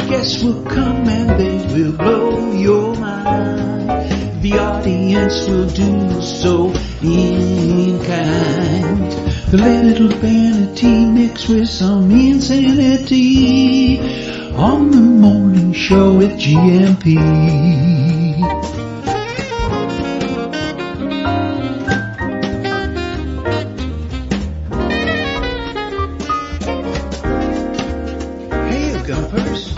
guests will come and they will blow your mind. The audience will do so in kind. A little vanity mixed with some insanity on the morning show with GMP. Hey, Gumpers.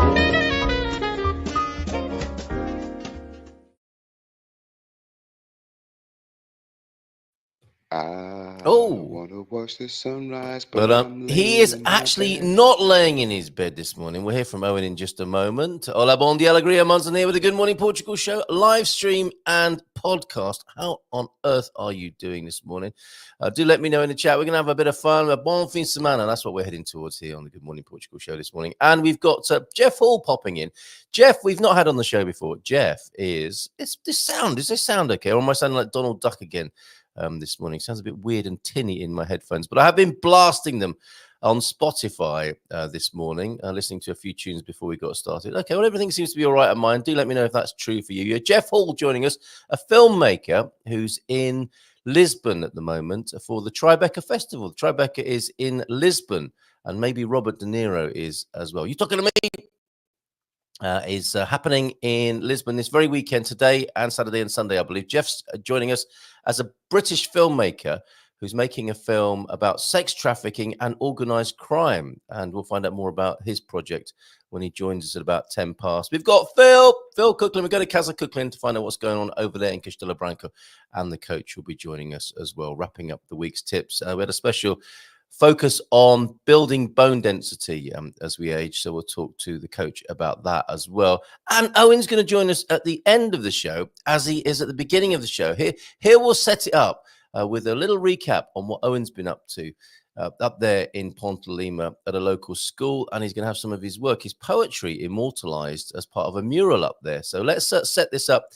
Want to watch the sunrise, but he is actually not laying in his bed this morning. We'll hear from Owen in just a moment. Hola, bon dia, alegria, Monson here with the Good Morning Portugal show, live stream and podcast. How on earth are you doing this morning? Do let me know in the chat. We're going to have a bit of fun. A bon fin semana. That's what we're heading towards here on the Good Morning Portugal show this morning. And we've got Jeff Hall popping in. Jeff, we've not had on the show before. Jeff is this sound. Does this sound okay? Or am I sounding like Donald Duck again? This morning. Sounds a bit weird and tinny in my headphones, but I have been blasting them on Spotify this morning, listening to a few tunes before we got started. Okay, well, everything seems to be all right at mine. Do let me know if that's true for you. You're Jeff Hall joining us, a filmmaker who's in Lisbon at the moment for the Tribeca Festival. The Tribeca is in Lisbon, and maybe Robert De Niro is as well. You talking to me? Is happening in Lisbon this very weekend, today and Saturday and Sunday, I believe. Jeff's joining us as a British filmmaker who's making a film about sex trafficking and organised crime. And we'll find out more about his project when he joins us at about 10 past. We've got Phil Cooklin. We're going to Casa Cooklin to find out what's going on over there in Castelo Branco. And the coach will be joining us as well, wrapping up the week's tips. We had a special focus on building bone density as we age. So we'll talk to the coach about that as well. And Owen's going to join us at the end of the show, as he is at the beginning of the show. Here we'll set it up with a little recap on what Owen's been up to up there in Ponte Lima at a local school. And he's going to have some of his work, his poetry, immortalized as part of a mural up there. So let's set this up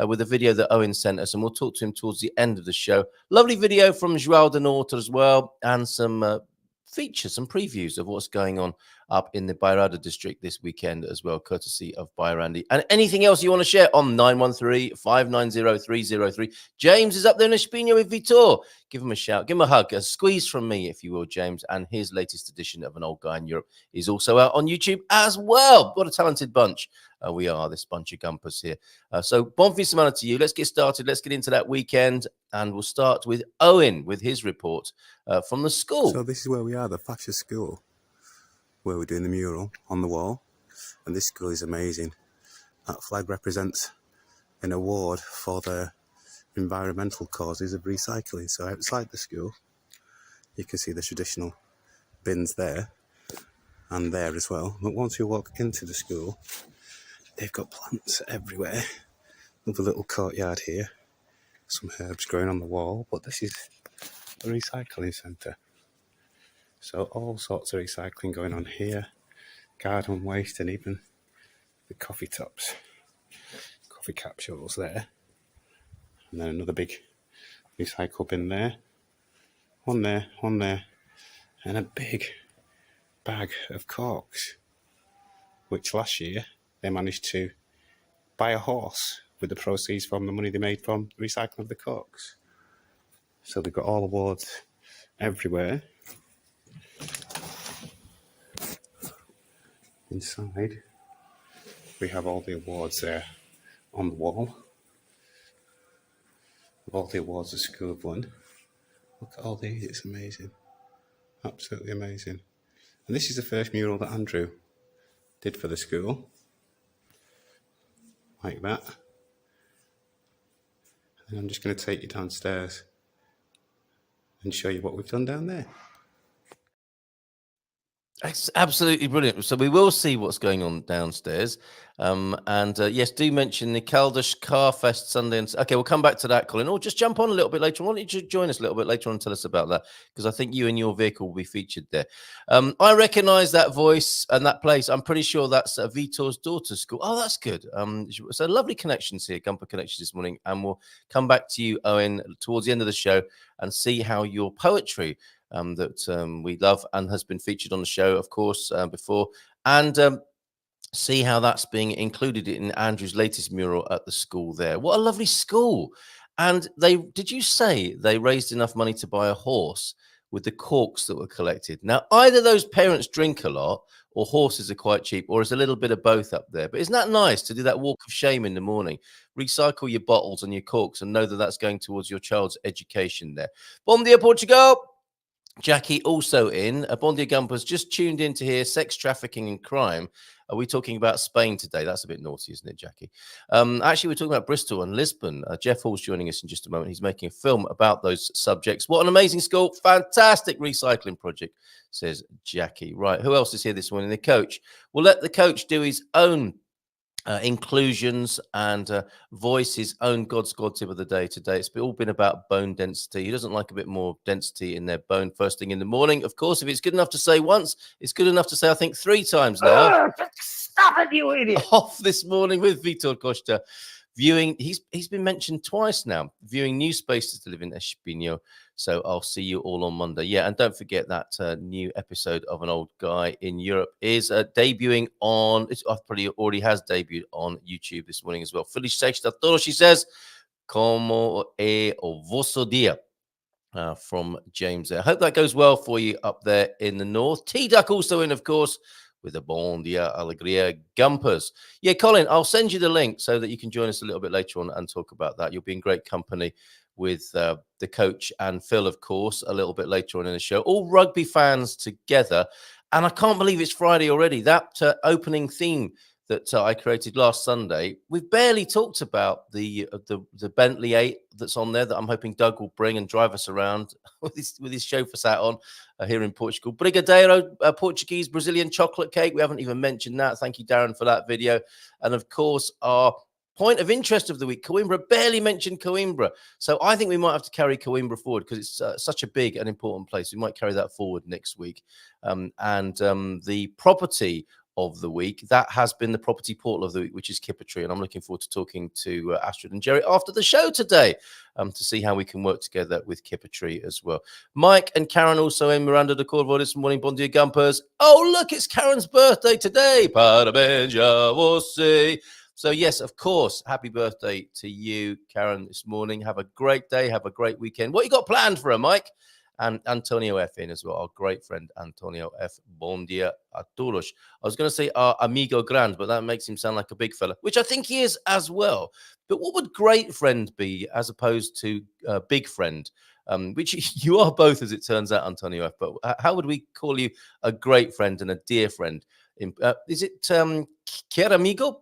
with a video that Owen sent us, and we'll talk to him towards the end of the show. Lovely video from João de Norte as well, and some features, some previews of what's going on up in the Bairrada district this weekend as well, courtesy of Bairrandi. And anything else you want to share on 913-590-303. James is up there in Espino with Vitor. Give him a shout, give him a hug, a squeeze from me, if you will, James. And his latest edition of An Old Guy in Europe is also out on YouTube as well. What a talented bunch we are, this bunch of gumpers here. So bon fin semana to you. Let's get started. Let's get into that weekend. And we'll start with Owen with his report from the school. So this is where we are, the Fascia School, where we're doing the mural on the wall. And this school is amazing. That flag represents an award for the environmental causes of recycling. So outside the school, you can see the traditional bins there and there as well. But once you walk into the school, they've got plants everywhere. Another little courtyard here. Some herbs growing on the wall. But this is a recycling centre. So all sorts of recycling going on here. Garden waste and even the coffee tops. Coffee capsules there. And then another big recycle bin there. One there. And a big bag of corks. Which last year they managed to buy a horse with the proceeds from the money they made from recycling of the corks. So they've got all awards everywhere. Inside, we have all the awards there on the wall. All the awards the school have won. Look at all these, it's amazing. Absolutely amazing. And this is the first mural that Andrew did for the school. Like that. And I'm just going to take you downstairs and show you what we've done down there. It's absolutely brilliant. So we will see what's going on downstairs. Yes, do mention the Caldas Car Fest Sunday. Okay, we'll come back to that, Colin. Or just jump on a little bit later on. Why don't you join us a little bit later on and tell us about that? Because I think you and your vehicle will be featured there. I recognise that voice and that place. I'm pretty sure that's Vitor's daughter's school. Oh, that's good. So lovely connections here, Gumper Connections this morning. And we'll come back to you, Owen, towards the end of the show and see how your poetry that we love and has been featured on the show, of course, before. And see how that's being included in Andrew's latest mural at the school there. What a lovely school. And did you say they raised enough money to buy a horse with the corks that were collected? Now, either those parents drink a lot or horses are quite cheap, or it's a little bit of both up there. But isn't that nice to do that walk of shame in the morning? Recycle your bottles and your corks and know that that's going towards your child's education there. Bom dia, Portugal. Jackie also in. Bon dia Gumpers just tuned in to hear sex trafficking and crime. Are we talking about Spain today? That's a bit naughty, isn't it, Jackie? Actually, we're talking about Bristol and Lisbon. Jeff Hall's joining us in just a moment. He's making a film about those subjects. What an amazing school. Fantastic recycling project, says Jackie. Right, who else is here this morning? The coach. We'll let the coach do his own inclusions and voice his own God's God tip of the day today. It's all been about bone density. He doesn't like a bit more density in their bone first thing in the morning. Of course, if it's good enough to say once, it's good enough to say, I think, 3 times now. Stop it, you idiot. Off this morning with Vitor Costa. Viewing, he's been mentioned twice now, viewing new spaces to live in Espinho. So I'll see you all on Monday. Yeah, and don't forget that new episode of An Old Guy in Europe is debuting on, probably already has debuted on YouTube this morning as well. Feliz sexta todos, she says, como é o vosso dia? From James there. I hope that goes well for you up there in the north. T-Duck also in, of course, with the Bon Dia Alegria Gumpers. Yeah, Colin, I'll send you the link so that you can join us a little bit later on and talk about that. You'll be in great company with the coach and Phil, of course, a little bit later on in the show. All rugby fans together. And I can't believe it's Friday already. That opening theme that I created last Sunday, we've barely talked about the Bentley 8 that's on there that I'm hoping Doug will bring and drive us around with his chauffeur sat on here in Portugal. Brigadeiro Portuguese Brazilian chocolate cake. We haven't even mentioned that. Thank you, Darren, for that video. And of course, our point of interest of the week, Coimbra. Barely mentioned Coimbra. So I think we might have to carry Coimbra forward because it's such a big and important place. We might carry that forward next week. The property of the week, that has been the property portal of the week, which is Kippertree. And I'm looking forward to talking to Astrid and Jerry after the show today to see how we can work together with Kippertree as well. Mike and Karen also in. Miranda de Corvo this morning. Bon dia, Gumpers. Oh, look, it's Karen's birthday today. Parabéns a você. So, yes, of course, happy birthday to you, Karen, this morning. Have a great day. Have a great weekend. What you got planned for her, Mike? And Antonio F in as well, our great friend Antonio F. Bon dia a todos. I was going to say our amigo grand, but that makes him sound like a big fella, which I think he is as well. But what would great friend be as opposed to big friend? Which you are both, as it turns out, Antonio F. But how would we call you a great friend and a dear friend? Is it quer amigo?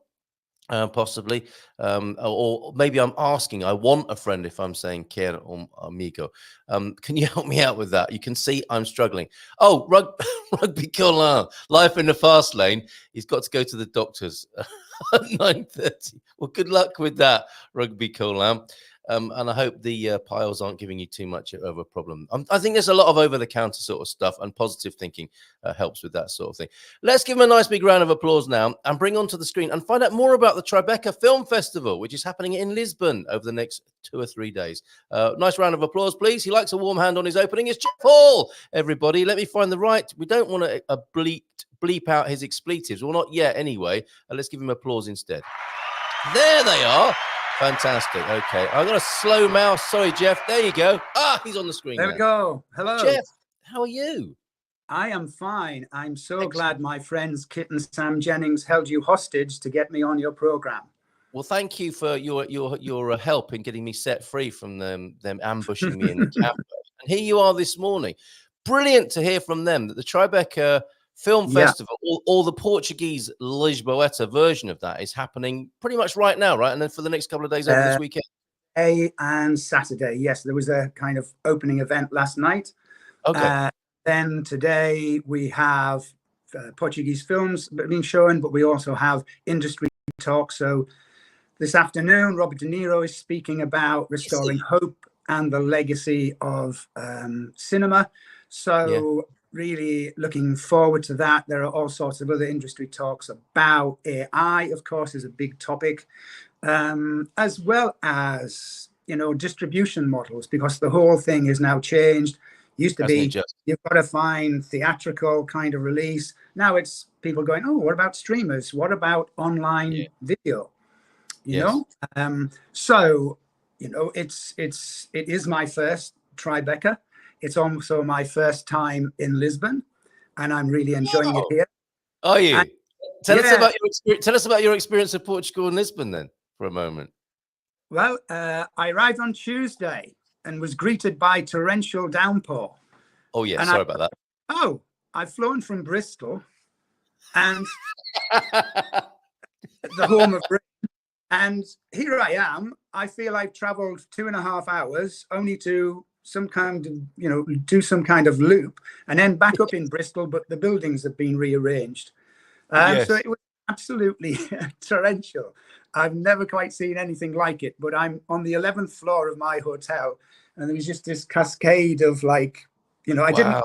Possibly, or maybe I'm asking, I want a friend if I'm saying quer amigo. Can you help me out with that? You can see I'm struggling. Oh, Rugby Colin, life in the fast lane. He's got to go to the doctors at 9:30. Well, good luck with that, Rugby Colin. And I hope the piles aren't giving you too much of a problem. I think there's a lot of over-the-counter sort of stuff, and positive thinking helps with that sort of thing. Let's give him a nice big round of applause now and bring onto the screen and find out more about the Tribeca Film Festival, which is happening in Lisbon over the next 2 or 3 days. Nice round of applause, please. He likes a warm hand on his opening. It's Jeff Hall, everybody. Let me find the right. We don't want to bleep out his expletives. Well, not yet anyway. Let's give him applause instead. There they are. Fantastic. Okay. I've got a slow mouse. Sorry, Jeff. There you go. He's on the screen. There we go. Hello. Jeff, how are you? I am fine. I'm so glad my friends Kit and Sam Jennings held you hostage to get me on your program. Well, thank you for your help in getting me set free from them ambushing me in the cafe. And here you are this morning. Brilliant to hear from them that the Tribeca Film Festival, or the Portuguese Lisboeta version of that, is happening pretty much right now, right? And then for the next couple of days over this weekend. And Saturday, yes. There was a kind of opening event last night. Okay. Then today we have Portuguese films being shown, but we also have industry talk. So this afternoon, Robert De Niro is speaking about restoring hope and the legacy of cinema. So really looking forward to that. There are all sorts of other industry talks about AI, of course, is a big topic, as well as, distribution models, because the whole thing is now changed. Used to be, you've got to find theatrical kind of release. Now it's people going, oh, what about streamers? What about online video? You know? So, you know, it is my first Tribeca. It's also my first time in Lisbon, and I'm really enjoying it here. Are you? And, tell us about your experience. Tell us about your experience of Portugal and Lisbon then, for a moment. Well, I arrived on Tuesday and was greeted by torrential downpour. Oh yeah, sorry about that. Oh, I've flown from Bristol, and the home of Britain, and here I am. I feel I've travelled 2.5 hours only to some kind of, you know, do some kind of loop and then back up in Bristol, but the buildings have been rearranged. So it was absolutely torrential. I've never quite seen anything like it, but I'm on the 11th floor of my hotel, and there was just this cascade of, like, you know, I didn't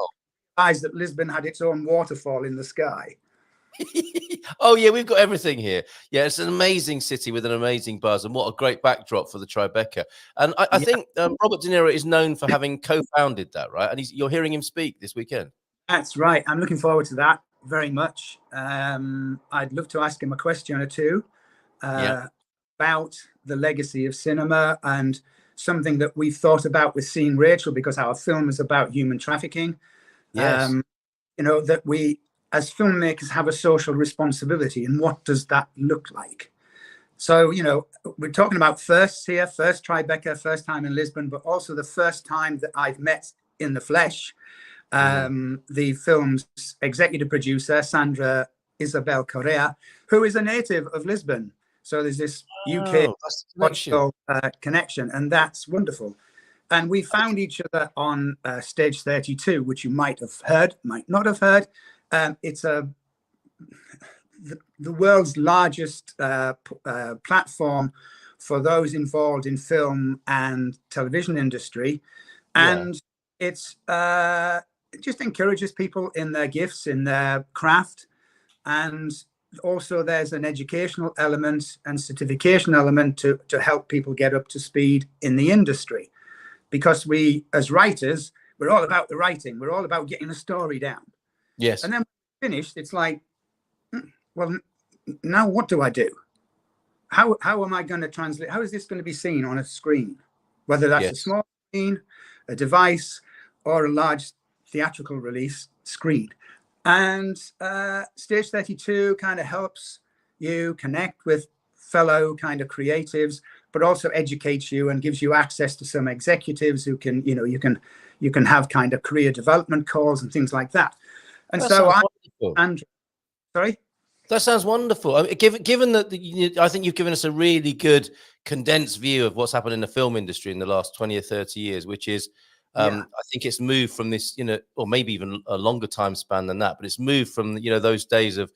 realize that Lisbon had its own waterfall in the sky. Oh yeah, we've got everything here. Yeah, it's an amazing city with an amazing buzz, and what a great backdrop for the Tribeca. And I think Robert De Niro is known for having co-founded that, right? And you're hearing him speak this weekend. That's right. I'm looking forward to that very much. I'd love to ask him a question or two about the legacy of cinema, and something that we've thought about with Seeing Rachel, because our film is about human trafficking. Yes. You know, that we as filmmakers have a social responsibility, and what does that look like? So, you know, we're talking about firsts here, first Tribeca, first time in Lisbon, but also the first time that I've met in the flesh the film's executive producer, Sandra Isabel Correa, who is a native of Lisbon. So there's this UK connection, and that's wonderful. And we found each other on Stage 32, which you might have heard, might not have heard. It's the world's largest platform for those involved in film and television industry. And it's it just encourages people in their gifts, in their craft. And also there's an educational element and certification element to help people get up to speed in the industry. Because we, as writers, we're all about the writing. We're all about getting the story down. Yes. And then when we're finished, it's like, well, now what do I do? How am I going to translate? How is this going to be seen on a screen? Whether that's a small screen, a device, or a large theatrical release screen. And Stage 32 kind of helps you connect with fellow kind of creatives, but also educates you and gives you access to some executives who can, you know, you can have kind of career development calls and things like that. And so sorry? That sounds wonderful. I mean, given that I think you've given us a really good condensed view of what's happened in the film industry in the last 20 or 30 years, which is, I think it's moved from this, you know, or maybe even a longer time span than that, but it's moved from, you know, those days of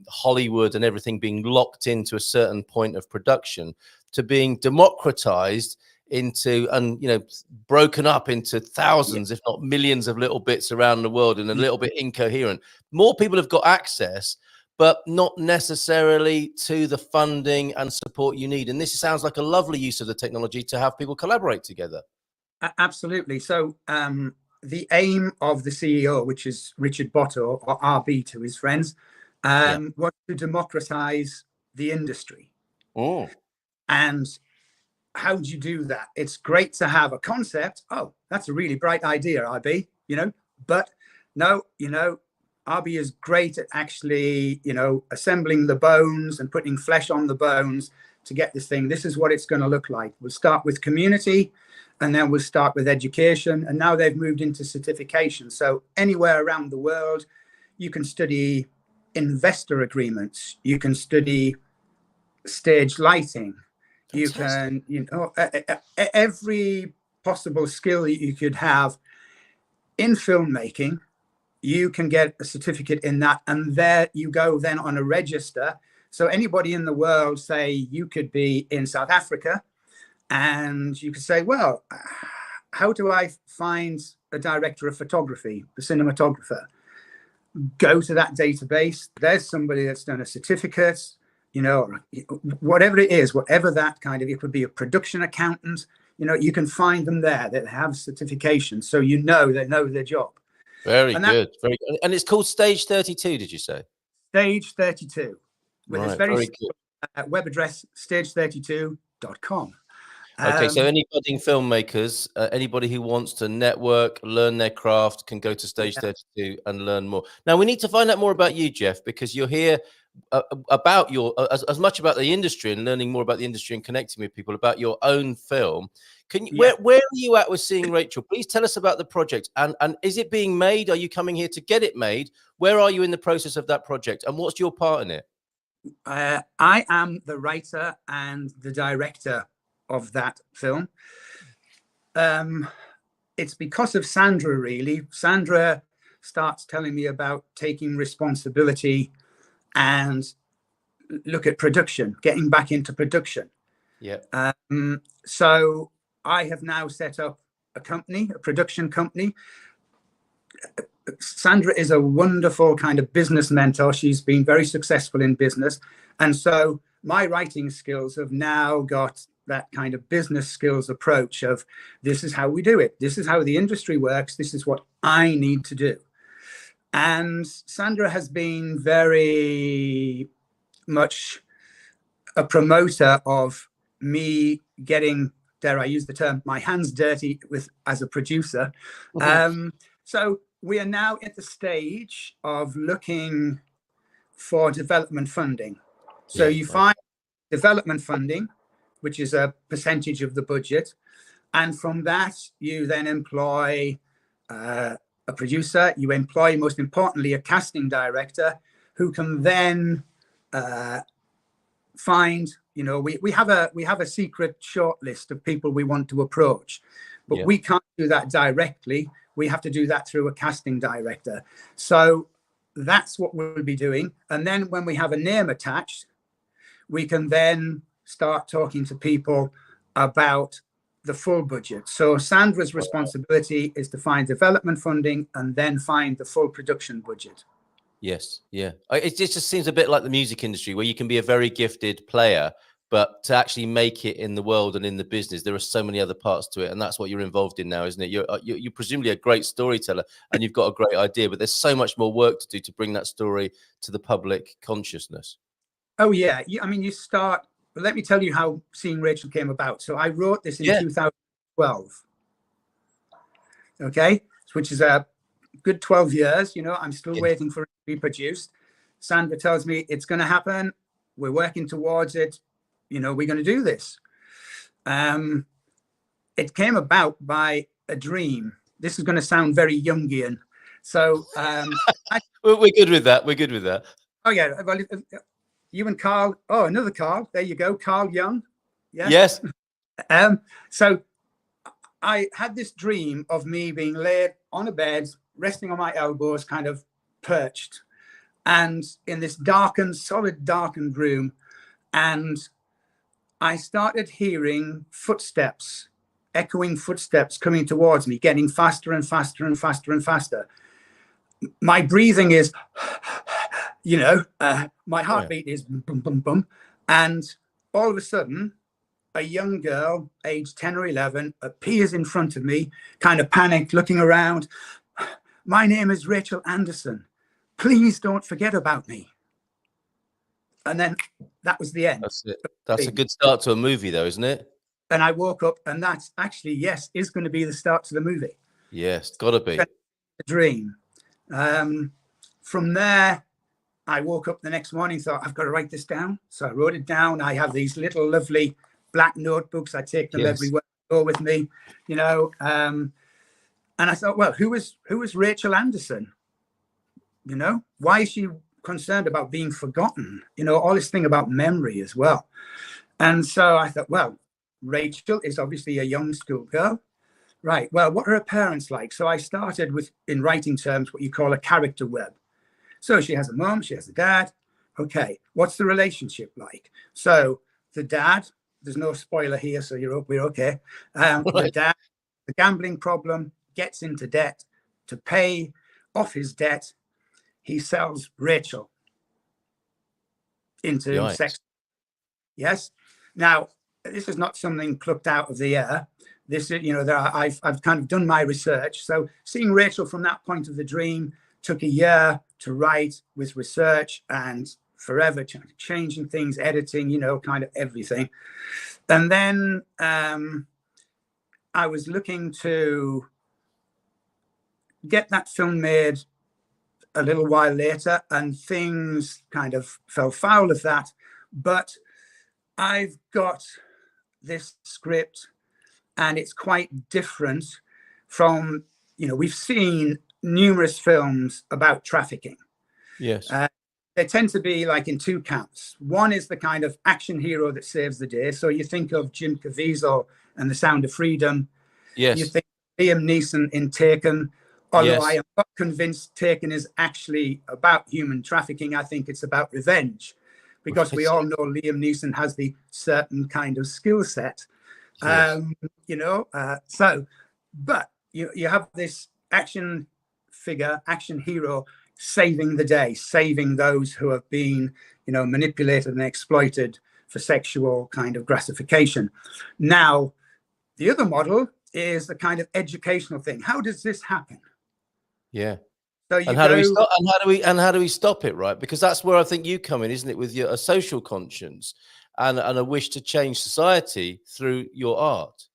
Hollywood and everything being locked into a certain point of production to being democratized into, and, you know, broken up into thousands, if not millions of little bits around the world, and a little bit incoherent. More people have got access, but not necessarily to the funding and support you need. And this sounds like a lovely use of the technology to have people collaborate together. Absolutely. So the aim of the CEO, which is Richard Botto, or RB to his friends, was to democratize the industry. Oh. And how do you do that? It's great to have a concept. Oh, that's a really bright idea, RB, you know, but no, you know, RB is great at actually, you know, assembling the bones and putting flesh on the bones to get this thing. This is what it's going to look like. We'll start with community, and then we'll start with education. And now they've moved into certification. So anywhere around the world, you can study investor agreements. You can study stage lighting. You can, you know, every possible skill that you could have in filmmaking, you can get a certificate in that. And there you go then on a register. So anybody in the world, say you could be in South Africa, and you could say, well, how do I find a director of photography, a cinematographer? Go to that database. There's somebody that's done a certificate, you know, whatever it is, whatever that kind of, it could be a production accountant. You know, you can find them there that have certifications, so you know they know their job. Very good, very good. And it's called Stage 32, did you say? Stage 32, with Right, this very good. web address, stage32.com. Okay, so any budding filmmakers, anybody who wants to network, learn their craft, can go to Stage 32 and learn more. Now, we need to find out more about you, Jeff, because you're here about your as much about the industry and learning more about the industry and connecting with people about your own film. Can you where are you at with Seeing Rachel? Please tell us about the project, and is it being made? Are you coming here to get it made? Where are you in the process of that project, and what's your part in it? I am the writer and the director of that film. It's because of Sandra, really. Sandra starts telling me about taking responsibility and look at production, getting back into production. Yeah. So I have now set up a company, a production company. Sandra is a wonderful kind of business mentor. She's been very successful in business. And so my writing skills have now got that kind of business skills approach of, this is how we do it. This is how the industry works. This is what I need to do. And Sandra has been very much a promoter of me getting, dare I use the term, my hands dirty as a producer. So we are now at the stage of looking for development funding. So you find development funding, which is a percentage of the budget. And from that, you then employ a producer. You employ, most importantly, a casting director who can then find, you know, we have a secret short list of people we want to approach, but we can't do that directly. We have to do that through a casting director. So that's what we'll be doing. And then when we have a name attached, we can then start talking to people about the full budget. So Sandra's responsibility is to find development funding and then find the full production budget. Yes, yeah. It just seems a bit like the music industry, where you can be a very gifted player, but to actually make it in the world and in the business, there are so many other parts to it, and that's what you're involved in now, isn't it? You're presumably a great storyteller, and you've got a great idea, but there's so much more work to do to bring that story to the public consciousness. Oh yeah, I mean, you start. Let me tell you how Seeing Rachel came about. So I wrote this in 2012. Okay, which is a good 12 years. You know, I'm still waiting for it to be produced. Sandra tells me it's going to happen. We're working towards it. You know, we're going to do this. It came about by a dream. This is going to sound very Jungian. So we're good with that. We're good with that. Oh yeah. Well, you and Carl. Oh, another Carl. There you go, Carl Young. Yeah? Yes. So I had this dream of me being laid on a bed, resting on my elbows, kind of perched, and in this solid darkened room. And I started hearing footsteps, echoing footsteps coming towards me, getting faster and faster and faster and faster. My breathing is, you know, my heartbeat is boom, boom, boom. And all of a sudden, a young girl, age 10 or 11, appears in front of me, kind of panicked, looking around. My name is Rachel Anderson. Please don't forget about me. And then that was the end. That's it. That's a good start to a movie, though, isn't it? And I woke up, and that's actually, yes, is going to be the start to the movie. Yes, got to be. A dream. From there, I woke up the next morning, thought, I've got to write this down. So I wrote it down. I have these little lovely black notebooks. I take them everywhere I go with me, you know. And I thought, well, who is Rachel Anderson? You know, why is she concerned about being forgotten? You know, all this thing about memory as well. And so I thought, well, Rachel is obviously a young schoolgirl. Right. Well, what are her parents like? So I started with, in writing terms, what you call a character web. So she has a mom, she has a dad. Okay. What's the relationship like? So the dad, there's no spoiler here, so we're okay. The dad, the gambling problem, gets into debt. To pay off his debt, he sells Rachel into sex. Yes. Now, this is not something plucked out of the air. This is, I've kind of done my research. So seeing Rachel from that point of the dream took a year to write, with research and forever changing things, editing, kind of everything. And then I was looking to get that film made a little while later, and things kind of fell foul of that. But I've got this script, and it's quite different from, we've seen numerous films about trafficking. Yes. They tend to be like in two camps. One is the kind of action hero that saves the day. So you think of Jim Caviezel and The Sound of Freedom. Yes. You think Liam Neeson in Taken. Although Yes. I am not convinced Taken is actually about human trafficking. I think it's about revenge, because we all know Liam Neeson has the certain kind of skill set. Yes. But you have this action figure, action hero, saving the day, saving those who have been, manipulated and exploited for sexual kind of gratification. Now, the other model is the kind of educational thing. How does this happen? Yeah. So how do we stop it, right? Because that's where I think you come in, isn't it? With a social conscience and a wish to change society through your art.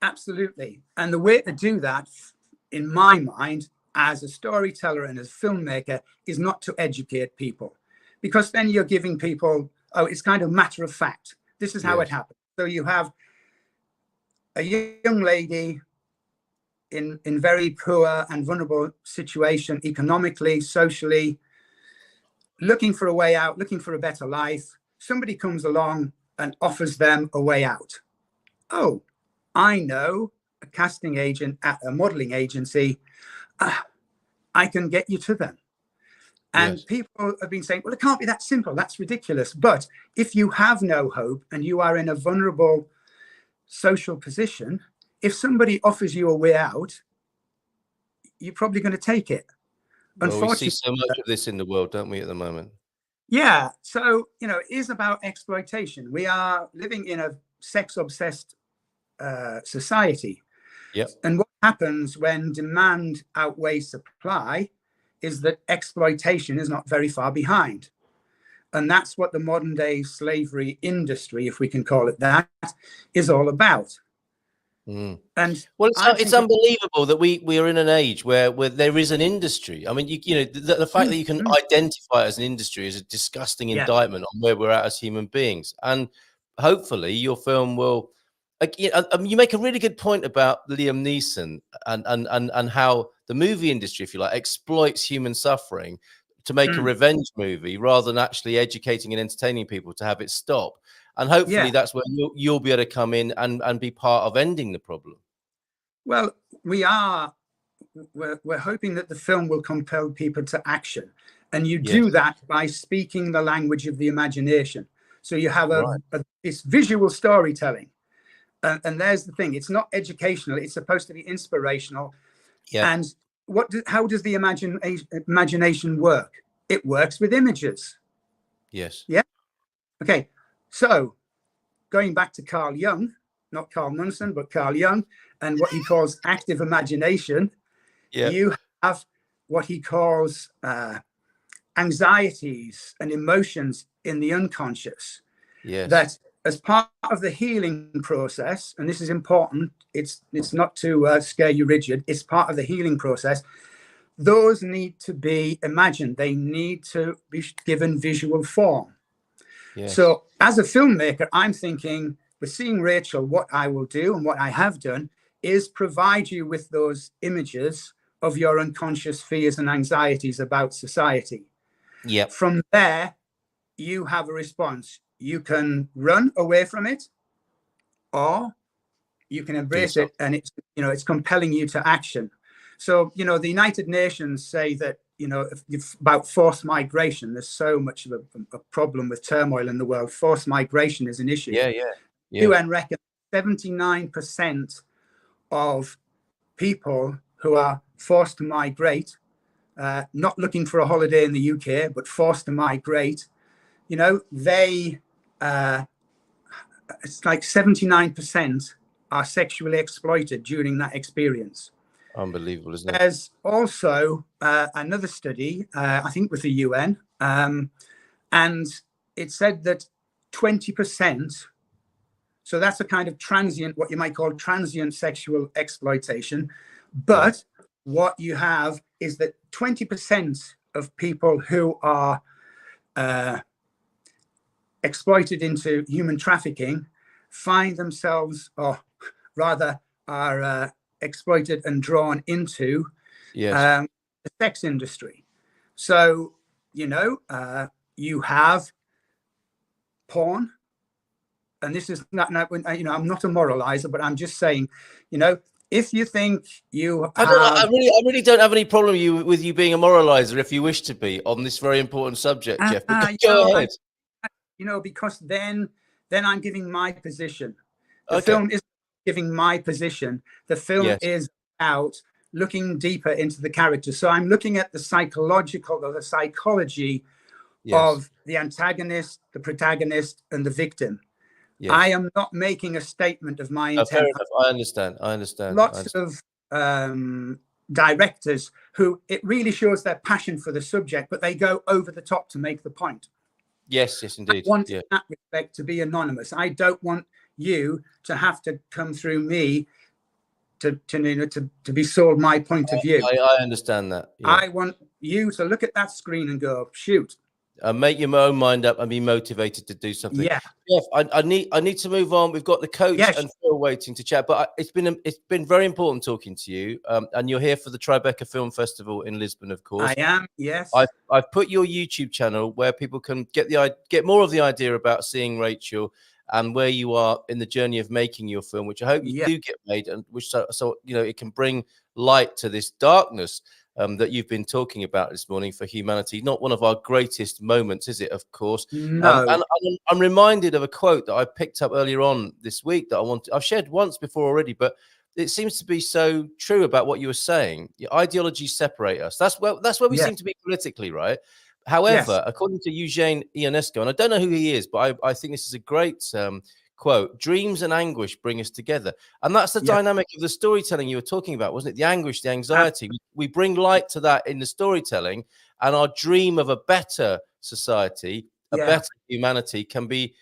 Absolutely. And the way to do that, in my mind, as a storyteller and as a filmmaker, is not to educate people, because then you're giving people, it's kind of matter of fact. This is how it happened. So you have a young lady in very poor and vulnerable situation, economically, socially, looking for a way out, looking for a better life. Somebody comes along and offers them a way out. Oh, I know a casting agent at a modeling agency. I can get you to them. And people have been saying, well, it can't be that simple. That's ridiculous. But if you have no hope and you are in a vulnerable social position, if somebody offers you a way out, you're probably going to take it. Well, Unfortunately, we see so much of this in the world, don't we, at the moment? Yeah. So, it is about exploitation. We are living in a sex-obsessed society. Yep. And what happens when demand outweighs supply is that exploitation is not very far behind. And that's what the modern day slavery industry, if we can call it that, is all about. Mm. And well, it's unbelievable that we are in an age where there is an industry. I mean, the fact that you can identify it as an industry is a disgusting indictment on where we're at as human beings. And hopefully your film will, you make a really good point about Liam Neeson and how the movie industry, if you like, exploits human suffering to make a revenge movie rather than actually educating and entertaining people to have it stop. And hopefully that's where you'll be able to come in and be part of ending the problem. Well, we're hoping that the film will compel people to action. And you do that by speaking the language of the imagination. So you have it's visual storytelling. And there's the thing. It's not educational. It's supposed to be inspirational. Yeah. And how does the imagination work? It works with images. Yes. Yeah. Okay. So going back to Carl Jung, not Carl Munson, but Carl Jung, and what he calls active imagination, you have what he calls anxieties and emotions in the unconscious. Yes. That as part of the healing process, and this is important, it's not to scare you rigid, it's part of the healing process. Those need to be imagined. They need to be given visual form. Yes. So as a filmmaker, I'm thinking, with Seeing Rachel, what I will do and what I have done is provide you with those images of your unconscious fears and anxieties about society. Yep. From there, you have a response. You can run away from it, or you can embrace it, and it's compelling you to action. So, the United Nations say that, about forced migration, there's so much of a problem with turmoil in the world. Forced migration is an issue. Yeah. UN reckons 79% of people who are forced to migrate, not looking for a holiday in the UK, but forced to migrate, it's like 79% are sexually exploited during that experience. Unbelievable, isn't it? There's also another study, I think with the UN, and it said that 20%, so that's a kind of transient, what you might call transient sexual exploitation. But what you have is that 20% of people who are exploited into human trafficking find themselves, or rather are exploited and drawn into the sex industry. So, you have porn, and this is not, I'm not a moralizer, but I'm just saying, if you think you have... I really don't have any problem with you being a moralizer if you wish to be on this very important subject, Jeff. But go ahead. Because then I'm giving my position. The film isn't giving my position. The film is about looking deeper into the character. So I'm looking at the psychological or the psychology of the antagonist, the protagonist, and the victim. Yes. I am not making a statement of my intent. Fair enough. I understand. Lots of directors who it really shows their passion for the subject, but they go over the top to make the point. Yes, indeed. I want in that respect to be anonymous. I don't want you to have to come through me to be sold my point of view. I understand that. Yeah. I want you to look at that screen and go, shoot. Make your own mind up and be motivated to do something. Yeah, Jeff, I need to move on. We've got the coach and Phil waiting to chat, but it's been very important talking to you. And you're here for the Tribeca Film Festival in Lisbon, of course. I am. Yes, I've put your YouTube channel where people can get more of the idea about seeing Rachel and where you are in the journey of making your film, which I hope you do get made, and which so it can bring light to this darkness that you've been talking about this morning for humanity. Not one of our greatest moments, is it? Of course. No. And I'm reminded of a quote that I picked up earlier on this week that I've shared once before already, but it seems to be so true about what you were saying. Your ideologies separate us. That's where we seem to be politically, right? However, according to Eugene Ionesco, and I don't know who he is, but I think this is a great quote, dreams and anguish bring us together. And that's the dynamic of the storytelling you were talking about, wasn't it? The anguish, the anxiety. We bring light to that in the storytelling, and our dream of a better society, a better humanity can be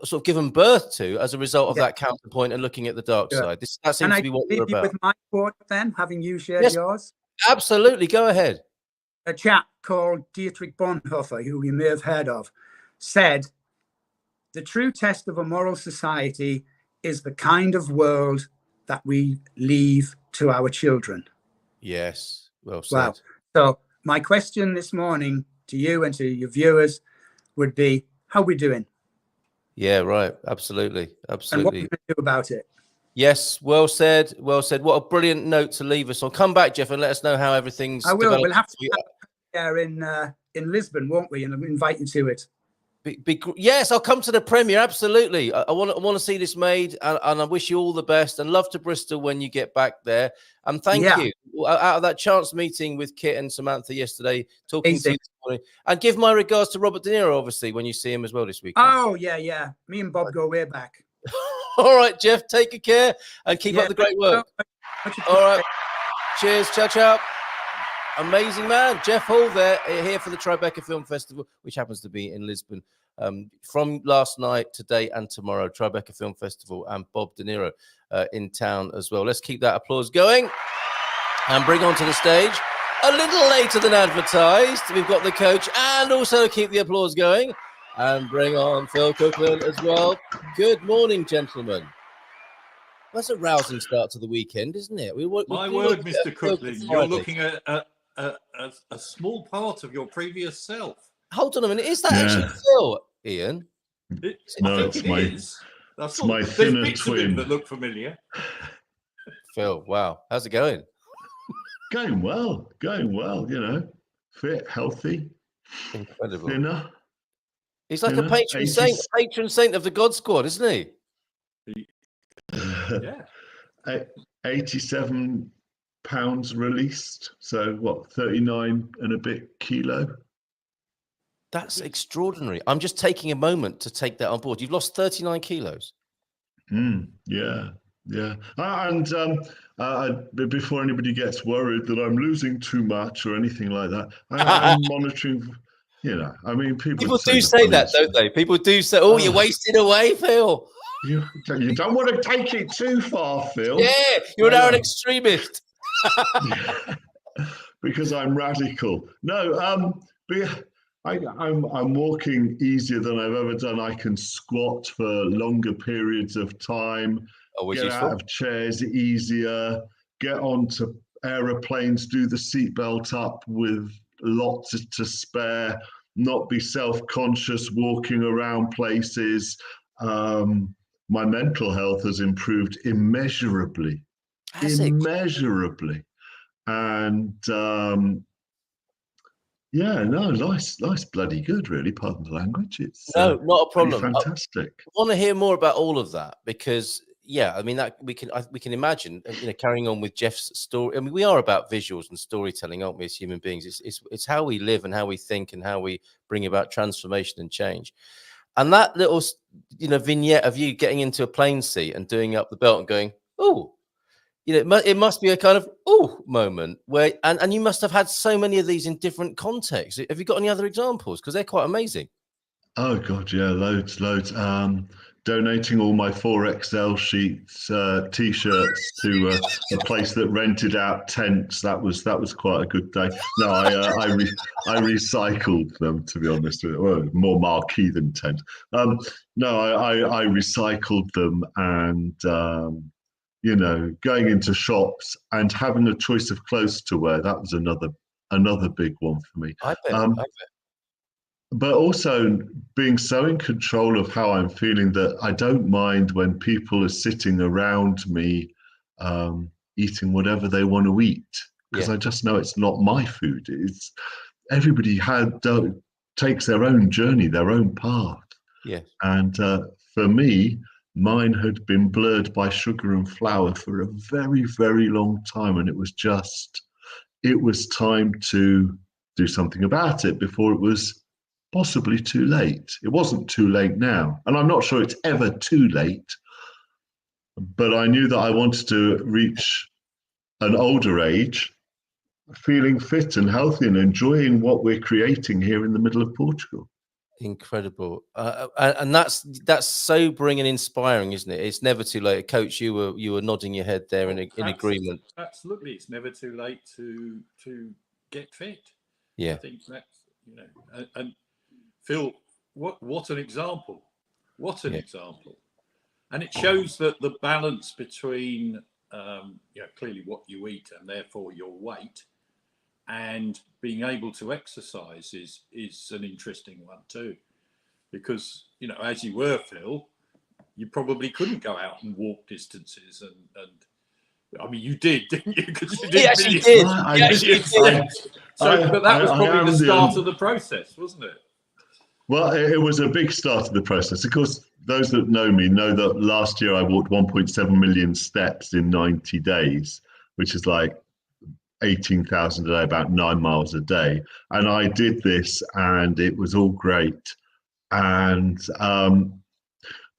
sort of given birth to as a result of that counterpoint and looking at the dark side. That seems to be what we're about. With my quote then, having you shared yours? Absolutely. Go ahead. A chap called Dietrich Bonhoeffer, who you may have heard of, said, "The true test of a moral society is the kind of world that we leave to our children." Yes, well said. Wow. So my question this morning to you and to your viewers would be, how are we doing? Yeah, right. Absolutely. And what are we going to do about it? Yes, well said. Well said. What a brilliant note to leave us on. Come back, Jeff, and let us know how everything's developed. We'll have to there in Lisbon, won't we? And I'll invite you to it. Yes, I'll come to the premiere. Absolutely. I want to see this made, and I wish you all the best. And love to Bristol when you get back there. And thank you. Out of that chance meeting with Kit and Samantha yesterday, talking to you this morning, and give my regards to Robert De Niro, obviously, when you see him as well this week. Oh yeah. Me and Bob go way back. All right, Jeff. Take good care and keep up the great work. All right. Cheers. Ciao. Amazing man, Jeff Hall there, here for the Tribeca Film Festival, which happens to be in Lisbon from last night, today, and tomorrow. Tribeca Film Festival, and Bob De Niro in town as well. Let's keep that applause going and bring onto the stage, a little later than advertised, we've got the coach, and also keep the applause going and bring on Phil Cooklin as well. Good morning, gentlemen. That's a rousing start to the weekend, isn't it? My word, Mr. Cooklin, you're looking at a small part of your previous self. Hold on a minute. Is that actually Phil, Ian? It's my thinner twin that look familiar. Phil, wow. How's it going? Going well. Fit, healthy. Incredible. Thinner. He's like a patron saint of the God Squad, isn't he? Yeah. 87 pounds released, so what, 39 and a bit kilo. That's extraordinary. I'm just taking a moment to take that on board. You've lost 39 kilos. Yeah. Yeah, before anybody gets worried that I'm losing too much or anything like that, I'm monitoring. I mean, people do say that, don't they? People do say, "Oh, you're wasting away, Phil." You don't want to take it too far, Phil. Yeah, you're now an extremist. Because I'm radical. No, I'm walking easier than I've ever done. I can squat for longer periods of time. Always get useful. out of chairs easier. Get onto aeroplanes. Do the seatbelt up with lots to spare. Not be self-conscious walking around places. My mental health has improved immeasurably. Immeasurably. And life's bloody good, really. Pardon the language. It's not a problem. Fantastic. I want to hear more about all of that because, I mean, that we can imagine, carrying on with Jeff's story. I mean, we are about visuals and storytelling, aren't we, as human beings? It's how we live and how we think and how we bring about transformation and change. And that little, vignette of you getting into a plane seat and doing up the belt and going, oh. It must be a kind of moment where, and you must have had so many of these in different contexts. Have you got any other examples? Because they're quite amazing. Oh God, yeah, loads. Donating all my 4XL sheets, t-shirts to a place that rented out tents. That was quite a good day. No, I recycled them, to be honest. Well, more marquee than tent. No, I recycled them and. Going into shops and having a choice of clothes to wear, that was another big one for me. I bet. But also being so in control of how I'm feeling that I don't mind when people are sitting around me eating whatever they want to eat, because I just know it's not my food. It's everybody takes their own journey, their own path. Yes. And for me, mine had been blurred by sugar and flour for a very, very long time. And it was time to do something about it before it was possibly too late. It wasn't too late now. And I'm not sure it's ever too late. But I knew that I wanted to reach an older age, feeling fit and healthy and enjoying what we're creating here in the middle of Portugal. Incredible, and that's sobering and inspiring, isn't it? It's never too late. Coach, you were nodding your head there in agreement. Absolutely, it's never too late to get fit. Yeah, I think that's and Phil, what an example! What an example! And it shows that the balance between clearly what you eat and therefore your weight, and being able to exercise is an interesting one too, because as you were, Phil, you probably couldn't go out and walk distances, and I mean you did, didn't you? Because you did. Yes, you did. Yes, you did. But that was probably the start of the process, wasn't it? Well, it was a big start of the process. Of course, those that know me know that last year I walked 1.7 million steps in 90 days, which is like 18,000 a day, about 9 miles a day. And I did this and it was all great. And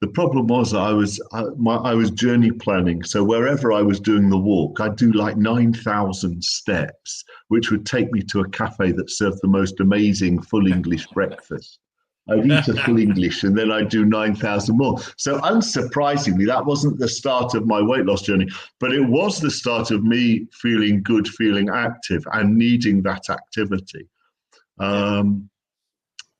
the problem was I was journey planning. So wherever I was doing the walk, I'd do like 9,000 steps, which would take me to a cafe that served the most amazing full English breakfast. I'd eat a full English and then I'd do 9,000 more. So unsurprisingly, that wasn't the start of my weight loss journey, but it was the start of me feeling good, feeling active and needing that activity.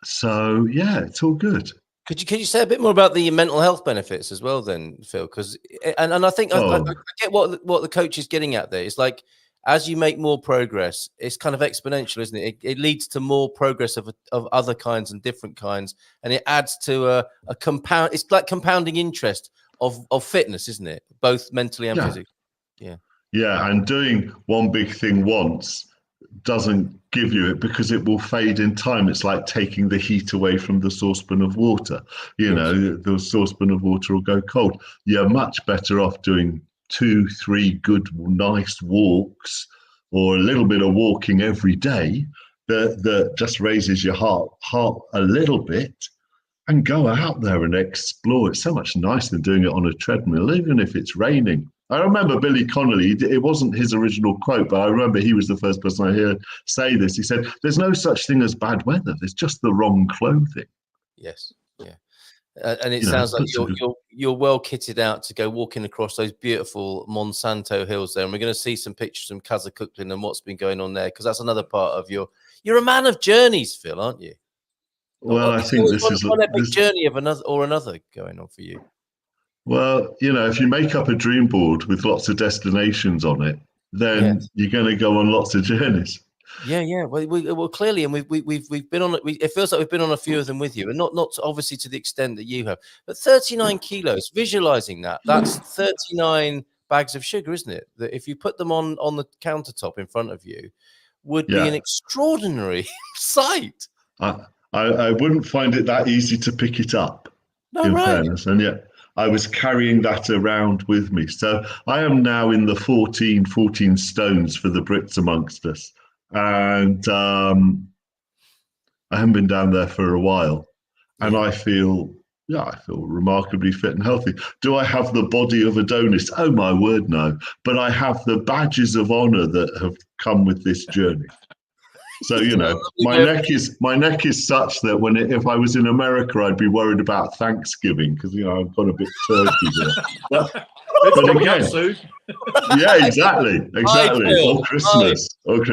So yeah, it's all good. Could you say a bit more about the mental health benefits as well then, Phil? Because and I think I get what the coach is getting at there. It's like, as you make more progress, it's kind of exponential, isn't it? It leads to more progress of other kinds and different kinds, and it adds to a compound. It's like compounding interest of fitness, isn't it? Both mentally and physically. Yeah, and doing one big thing once doesn't give you it because it will fade in time. It's like taking the heat away from the saucepan of water. The saucepan of water will go cold. You're much better off doing 2-3 good, nice walks, or a little bit of walking every day that just raises your heart a little bit, and go out there and explore. It's so much nicer than doing it on a treadmill, even if it's raining. I remember Billy Connolly, it wasn't his original quote, but I remember he was the first person I heard say this. He said, there's no such thing as bad weather. There's just the wrong clothing. Yes. Yeah. And it sounds like you're well kitted out to go walking across those beautiful Monsanto hills there. And we're going to see some pictures from Phil Cooklin and what's been going on there, because that's another part of you're a man of journeys, Phil, aren't you? Well, I think this is one epic journey of another going on for you. Well, if you make up a dream board with lots of destinations on it, then you're going to go on lots of journeys. Yeah. Well, clearly, and we've been on. It feels like we've been on a few of them with you, and not obviously to the extent that you have. But 39 kilos. Visualizing that's 39 bags of sugar, isn't it? That if you put them on the countertop in front of you, would be an extraordinary sight. I wouldn't find it that easy to pick it up. In fairness, and yet I was carrying that around with me. So I am now in the 14 stones for the Brits amongst us. And I haven't been down there for a while. And I feel remarkably fit and healthy. Do I have the body of Adonis? Oh, my word, no. But I have the badges of honor that have come with this journey. So, my neck is such that if I was in America, I'd be worried about Thanksgiving because, I've got a bit turkey there. But again, soon. Yeah, exactly. Or Christmas. But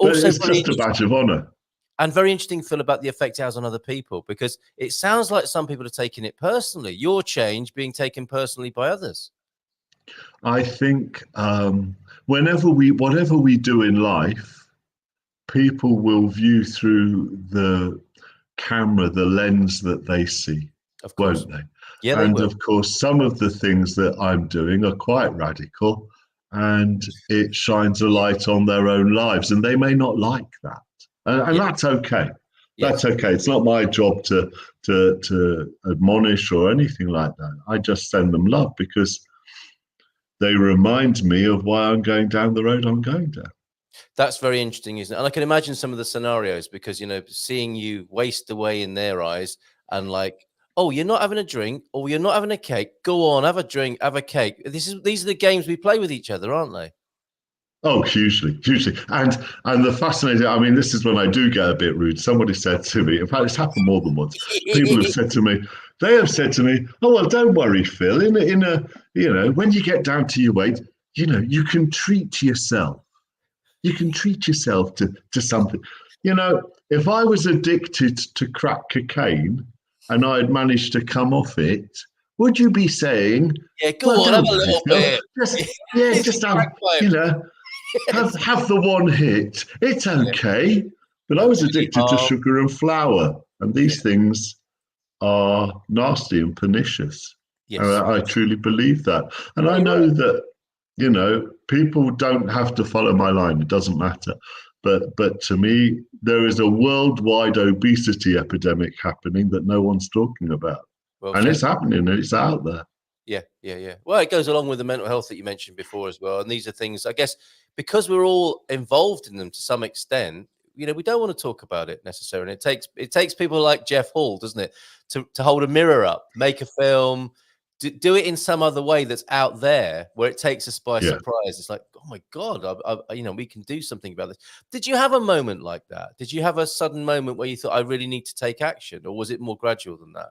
it's just a badge of honor. And very interesting, Phil, about the effect it has on other people, because it sounds like some people are taking it personally. Your change being taken personally by others. I think whatever we do in life, people will view through the camera, the lens that they see, won't they? Yeah, and of course, some of the things that I'm doing are quite radical, and it shines a light on their own lives, and they may not like that, and that's okay. That's okay. It's not my job to admonish or anything like that. I just send them love because they remind me of why I'm going down the road I'm going down. That's very interesting, isn't it? And I can imagine some of the scenarios, because, seeing you waste away in their eyes and like, oh, you're not having a drink, or you're not having a cake. Go on, have a drink, have a cake. These are the games we play with each other, aren't they? Oh, hugely. And the fascinating, this is when I do get a bit rude. Somebody said to me, in fact, it's happened more than once. People have said to me, oh, well, don't worry, Phil. When you get down to your weight, you can treat yourself. You can treat yourself to something. If I was addicted to crack cocaine and I had managed to come off it, would you be saying, go on, have a little bit. Just have the one hit. It's okay. But I was addicted to sugar and flour, and these things are nasty and pernicious. Yes. And I truly believe that. And I know that, people don't have to follow my line. It doesn't matter. But to me, there is a worldwide obesity epidemic happening that no one's talking about. And it's happening, and it's out there. Yeah. Well, it goes along with the mental health that you mentioned before as well. And these are things, I guess, because we're all involved in them to some extent, we don't want to talk about it necessarily. It takes people like Jeff Hall, doesn't it, to hold a mirror up, make a film, do it in some other way that's out there where it takes us by surprise. It's like, oh my God, we can do something about this. Did you have a moment like that? Did you have a sudden moment where you thought, I really need to take action? Or was it more gradual than that?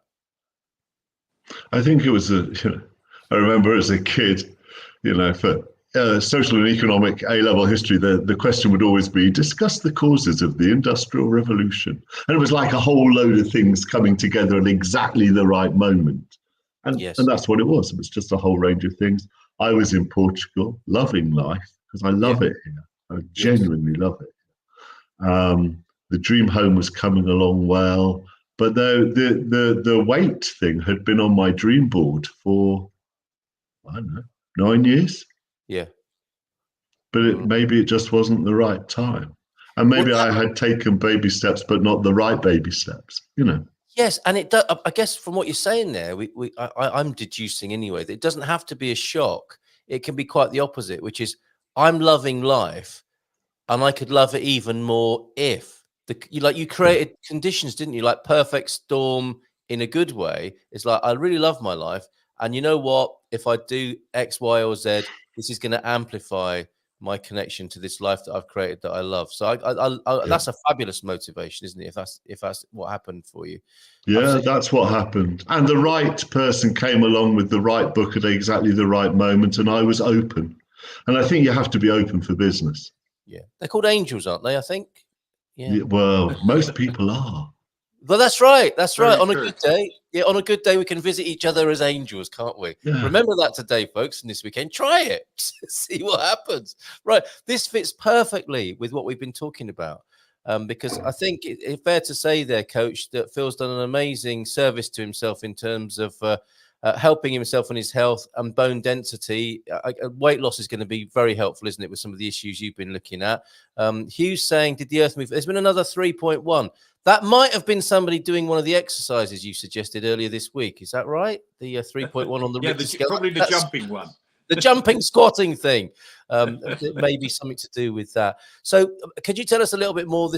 I think it was I remember as a kid, for social and economic A-level history, the question would always be, discuss the causes of the Industrial Revolution. And it was like a whole load of things coming together at exactly the right moment. And that's what it was. It was just a whole range of things. I was in Portugal, loving life, because I love it here. I genuinely love it. The dream home was coming along well. But the weight thing had been on my dream board for, I don't know, 9 years. Yeah. But maybe it just wasn't the right time. And maybe I had taken baby steps, but not the right baby steps, Yes, and it does. I guess from what you're saying there, I'm deducing anyway that it doesn't have to be a shock. It can be quite the opposite, which is I'm loving life, and I could love it even more if. you created conditions, didn't you? Like perfect storm in a good way. It's like, I really love my life. And you know what? If I do X, Y, or Z, this is going to amplify my connection to this life that I've created that I love. So that's a fabulous motivation, isn't it? If that's what happened for you. Yeah, that's what happened. And the right person came along with the right book at exactly the right moment. And I was open. And I think you have to be open for business. Yeah. They're called angels, aren't they? I think. Yeah, well, most people are. Well, that's right. That's Very right. On true. a good day, on a good day, we can visit each other as angels, can't we? Yeah. Remember that today, folks, and this weekend. Try it. See what happens. Right. This fits perfectly with what we've been talking about. Because I think it's fair to say there, Coach, that Phil's done an amazing service to himself in terms of helping himself and his health and bone density. Weight loss is going to be very helpful, isn't it, with some of the issues you've been looking at? Hugh's saying, did the earth move? There's been another 3.1. That might have been somebody doing one of the exercises you suggested earlier this week. Is that right? The 3.1 on the Richter scale? Probably the jumping one. The jumping squatting thing. It may be something to do with that. So could you tell us a little bit more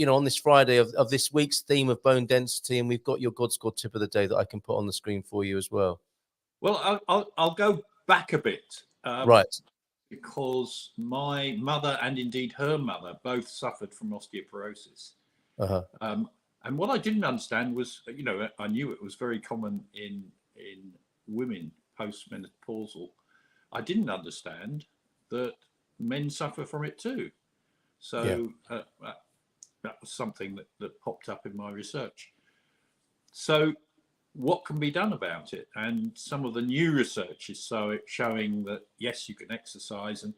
on this Friday of this week's theme of bone density? And we've got your God Squad tip of the day that I can put on the screen for you as well. Well, I'll go back a bit. Right. Because my mother and indeed her mother both suffered from osteoporosis. Uh-huh. And what I didn't understand was, I knew it was very common in women post-menopausal. I didn't understand that men suffer from it too. So that was something that popped up in my research. So what can be done about it? And some of the new research is showing that, yes, you can exercise, and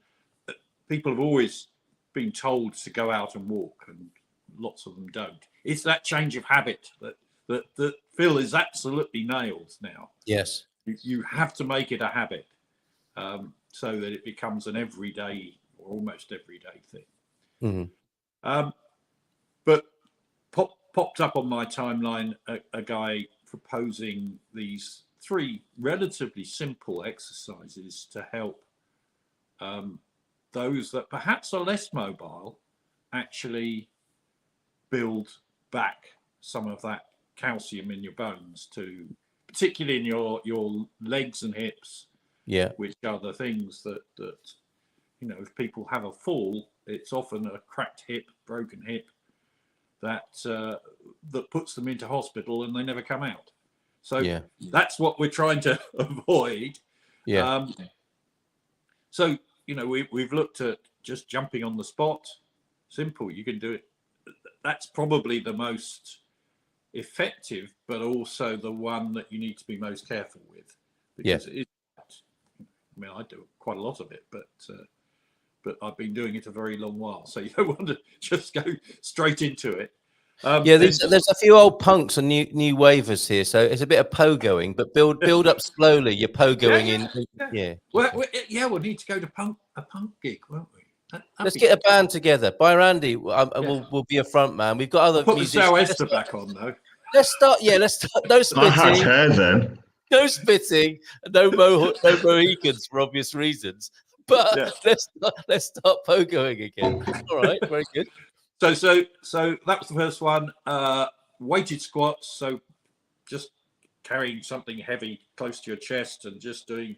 people have always been told to go out and walk, and lots of them don't. It's that change of habit that Phil is absolutely nailed now. Yes. You have to make it a habit so that it becomes an everyday or almost everyday thing. Mm-hmm. But popped up on my timeline a guy proposing these 3 relatively simple exercises to help those that perhaps are less mobile actually build back some of that calcium in your bones, particularly in your legs and hips, which are the things that if people have a fall, it's often a cracked hip, broken hip, that puts them into hospital and they never come out. So that's what we're trying to avoid. So we've looked at just jumping on the spot. Simple, you can do it. That's probably the most effective, but also the one that you need to be most careful with, because it is, I do quite a lot of it, but I've been doing it a very long while, so you don't want to just go straight into it. There's a few old punks and new wavers here, so it's a bit of pogoing, but build up slowly. You're pogoing in. We'll need to go to a punk gig, won't we? Let's get a band together. By Randy, we'll be a front man. We've got other musicians. Put the Esther back on though. Let's start. No spitting. I had hair then. No spitting. No Mohicans for obvious reasons. But let's start pogoing again. All right, very good. So that was the first one. Weighted squats. So just carrying something heavy close to your chest and just doing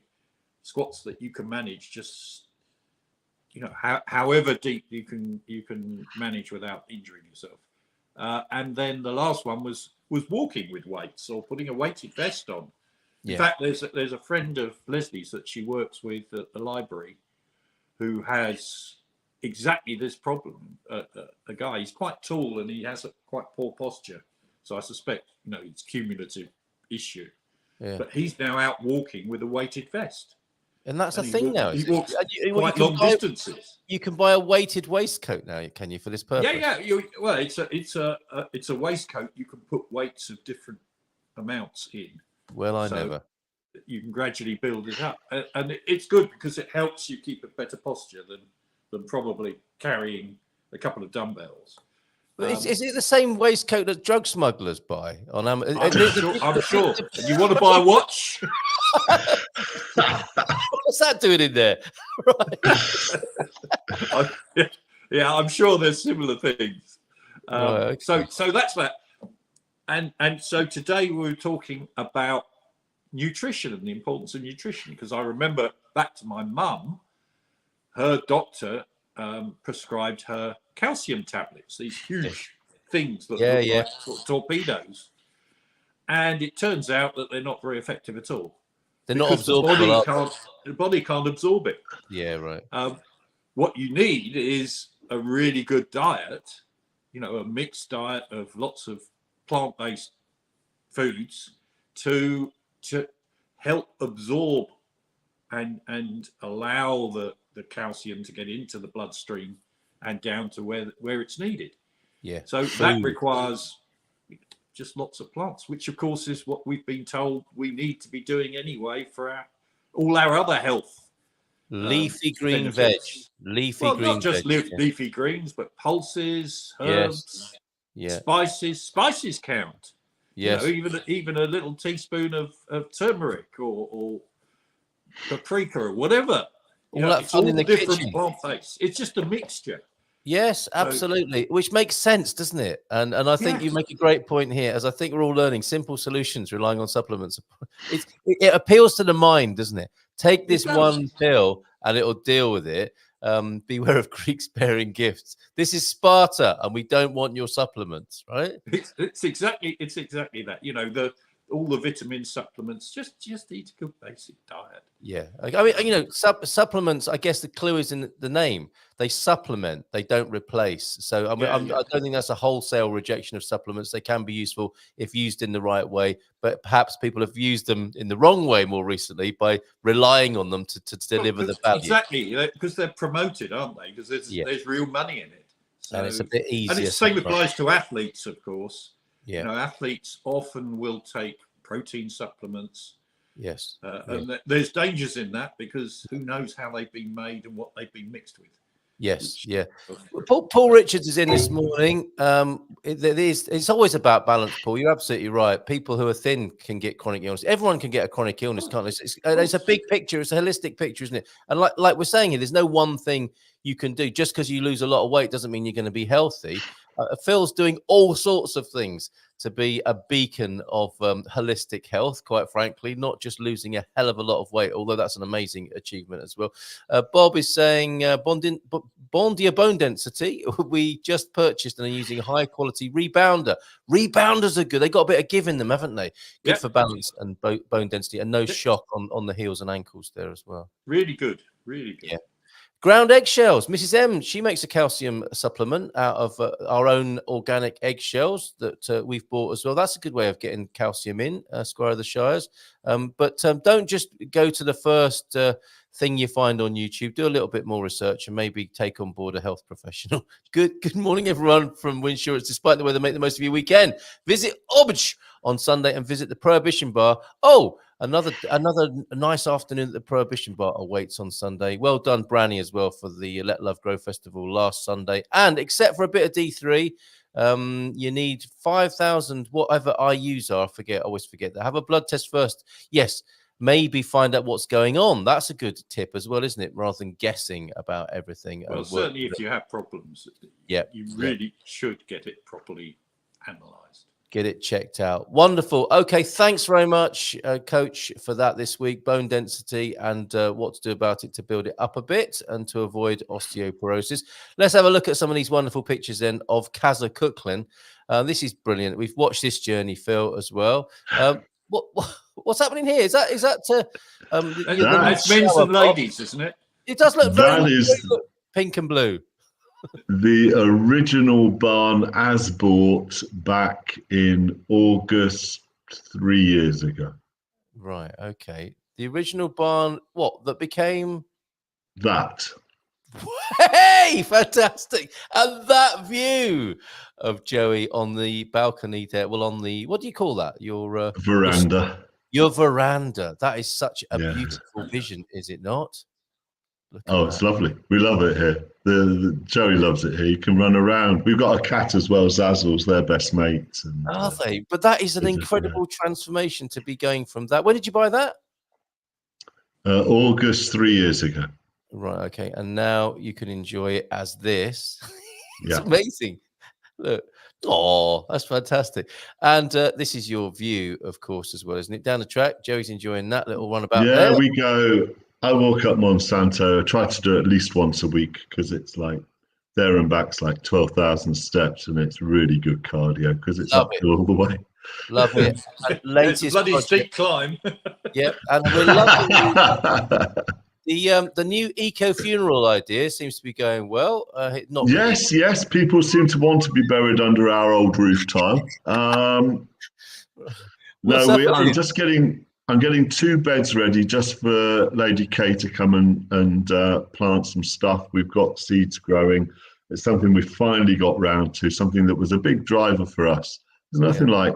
squats that you can manage. Just however deep you can manage without injuring yourself. And then the last one was walking with weights or putting a weighted vest on. In fact, there's a friend of Leslie's that she works with at the library who has exactly this problem. A guy, he's quite tall and he has a quite poor posture. So I suspect, it's a cumulative issue. Yeah. But he's now out walking with a weighted vest. And that's a thing now. He walks quite long distances. You can buy a weighted waistcoat now, can you, for this purpose? Well, it's a waistcoat. You can put weights of different amounts in. Well, I never. You can gradually build it up, and it's good because it helps you keep a better posture than probably carrying a couple of dumbbells. Is it the same waistcoat that drug smugglers buy on Amazon? I'm sure. You want to buy a watch? What's that doing in there? Right. I'm sure there's similar things. Right, okay. So that's that. And so today we were talking about nutrition and the importance of nutrition, because I remember back to my mum, her doctor prescribed her calcium tablets, these huge things that look like sort of torpedoes. And it turns out that they're not very effective at all. They're not absorbable. The body can't absorb it. Yeah, right. What you need is a really good diet, a mixed diet of lots of plant-based foods to help absorb and allow the calcium to get into the bloodstream and down to where it's needed. Yeah. So that requires just lots of plants, which of course is what we've been told we need to be doing anyway for all our other health. Leafy green benefits. veg. Not just leafy greens, but pulses, herbs, Spices count. Yes. Even a little teaspoon of turmeric or paprika or whatever. All that fun in the kitchen. Plant based. It's just a mixture. Yes, absolutely. Which makes sense, doesn't it? And I think you make a great point here, as I think we're all learning simple solutions relying on supplements. It appeals to the mind, doesn't it? Take this one pill and it'll deal with it. Beware of Greeks bearing gifts. This is Sparta, and we don't want your supplements, right? It's exactly that. All the vitamin supplements. Just eat a good basic diet. Yeah, I mean, supplements. I guess the clue is in the name. They supplement. They don't replace. So I don't think that's a wholesale rejection of supplements. They can be useful if used in the right way, but perhaps people have used them in the wrong way more recently by relying on them to deliver the value. Exactly, because they're promoted, aren't they? Because there's real money in it. So, and it's a bit easier. And the same applies to athletes, of course. Yeah. Athletes often will take protein supplements. Yes. And there's dangers in that, because who knows how they've been made and what they've been mixed with. Yes, Paul Richards is in this morning. It's always about balance, Paul. You're absolutely right. People who are thin can get chronic illness. Everyone can get a chronic illness, can't they? It's a big picture. It's a holistic picture, isn't it? And like we're saying here, there's no one thing you can do. Just because you lose a lot of weight doesn't mean you're going to be healthy. Phil's doing all sorts of things to be a beacon of holistic health, quite frankly, not just losing a hell of a lot of weight, although that's an amazing achievement as well. Bob is saying, Bondia bone density, we just purchased and are using a high-quality rebounder. Rebounders are good. They got a bit of give in them, haven't they? Good for balance and bone density, and no shock on the heels and ankles there as well. Really good. Yeah. Ground eggshells. Mrs. M, she makes a calcium supplement out of our own organic eggshells that we've bought as well. That's a good way of getting calcium in, Squire of the Shires. But don't just go to the first thing you find on YouTube. Do a little bit more research and maybe take on board a health professional. Good morning, everyone from Winsurance. Despite the weather, make the most of your weekend. Visit Obj on Sunday and visit the Prohibition Bar. Oh, another nice afternoon at the Prohibition Bar awaits on Sunday. Well done, Branny, as well, for the Let Love Grow Festival last Sunday. And except for a bit of D3, you need 5,000 whatever IUs are. I always forget that. Have a blood test first. Yes, maybe find out what's going on. That's a good tip as well, isn't it? Rather than guessing about everything. Well, certainly if you have problems, you really should get it properly analysed. Get it checked out. Wonderful. Okay, thanks very much, Coach, for that this week. Bone density and what to do about it to build it up a bit and to avoid osteoporosis. Let's have a look at some of these wonderful pictures then of Phil Cooklin. This is brilliant. We've watched this journey, Phil, as well. What's happening here? Is that it's men's and ladies, isn't it? It does look very pink and blue. The original barn as bought back in August 3 years ago. Right, okay. The original barn, that became? That. Hey, fantastic. And that view of Joey on the balcony there, on the, what do you call that? Your veranda. Your veranda. That is such a beautiful vision, is it not? It's lovely. We love it here. The Joey loves it here. You can run around. We've got a cat as well, Zazzles. They're best mates. And, are they? But that is an incredible transformation to be going from that. When did you buy that? August 3 years ago. Right. Okay. And now you can enjoy it as this. It's Yeah. amazing. Look, Oh, that's fantastic. And this is your view, of course, as well, isn't it? Down the track, Joey's enjoying that little runabout there. Yeah, we go. I walk up Monsanto. I try to do it at least once a week because it's like there and back's like 12,000 steps, and it's really good cardio because it's uphill all the way. Love it. And It's a bloody project, steep climb. Yep, and we're loving the new eco funeral idea seems to be going well. Not yes, really. yes. People seem to want to be buried under our old roof tile. I'm getting 2 beds ready just for Lady K to come and plant some stuff. We've got seeds growing. It's something we finally got round to, something that was a big driver for us. There's nothing like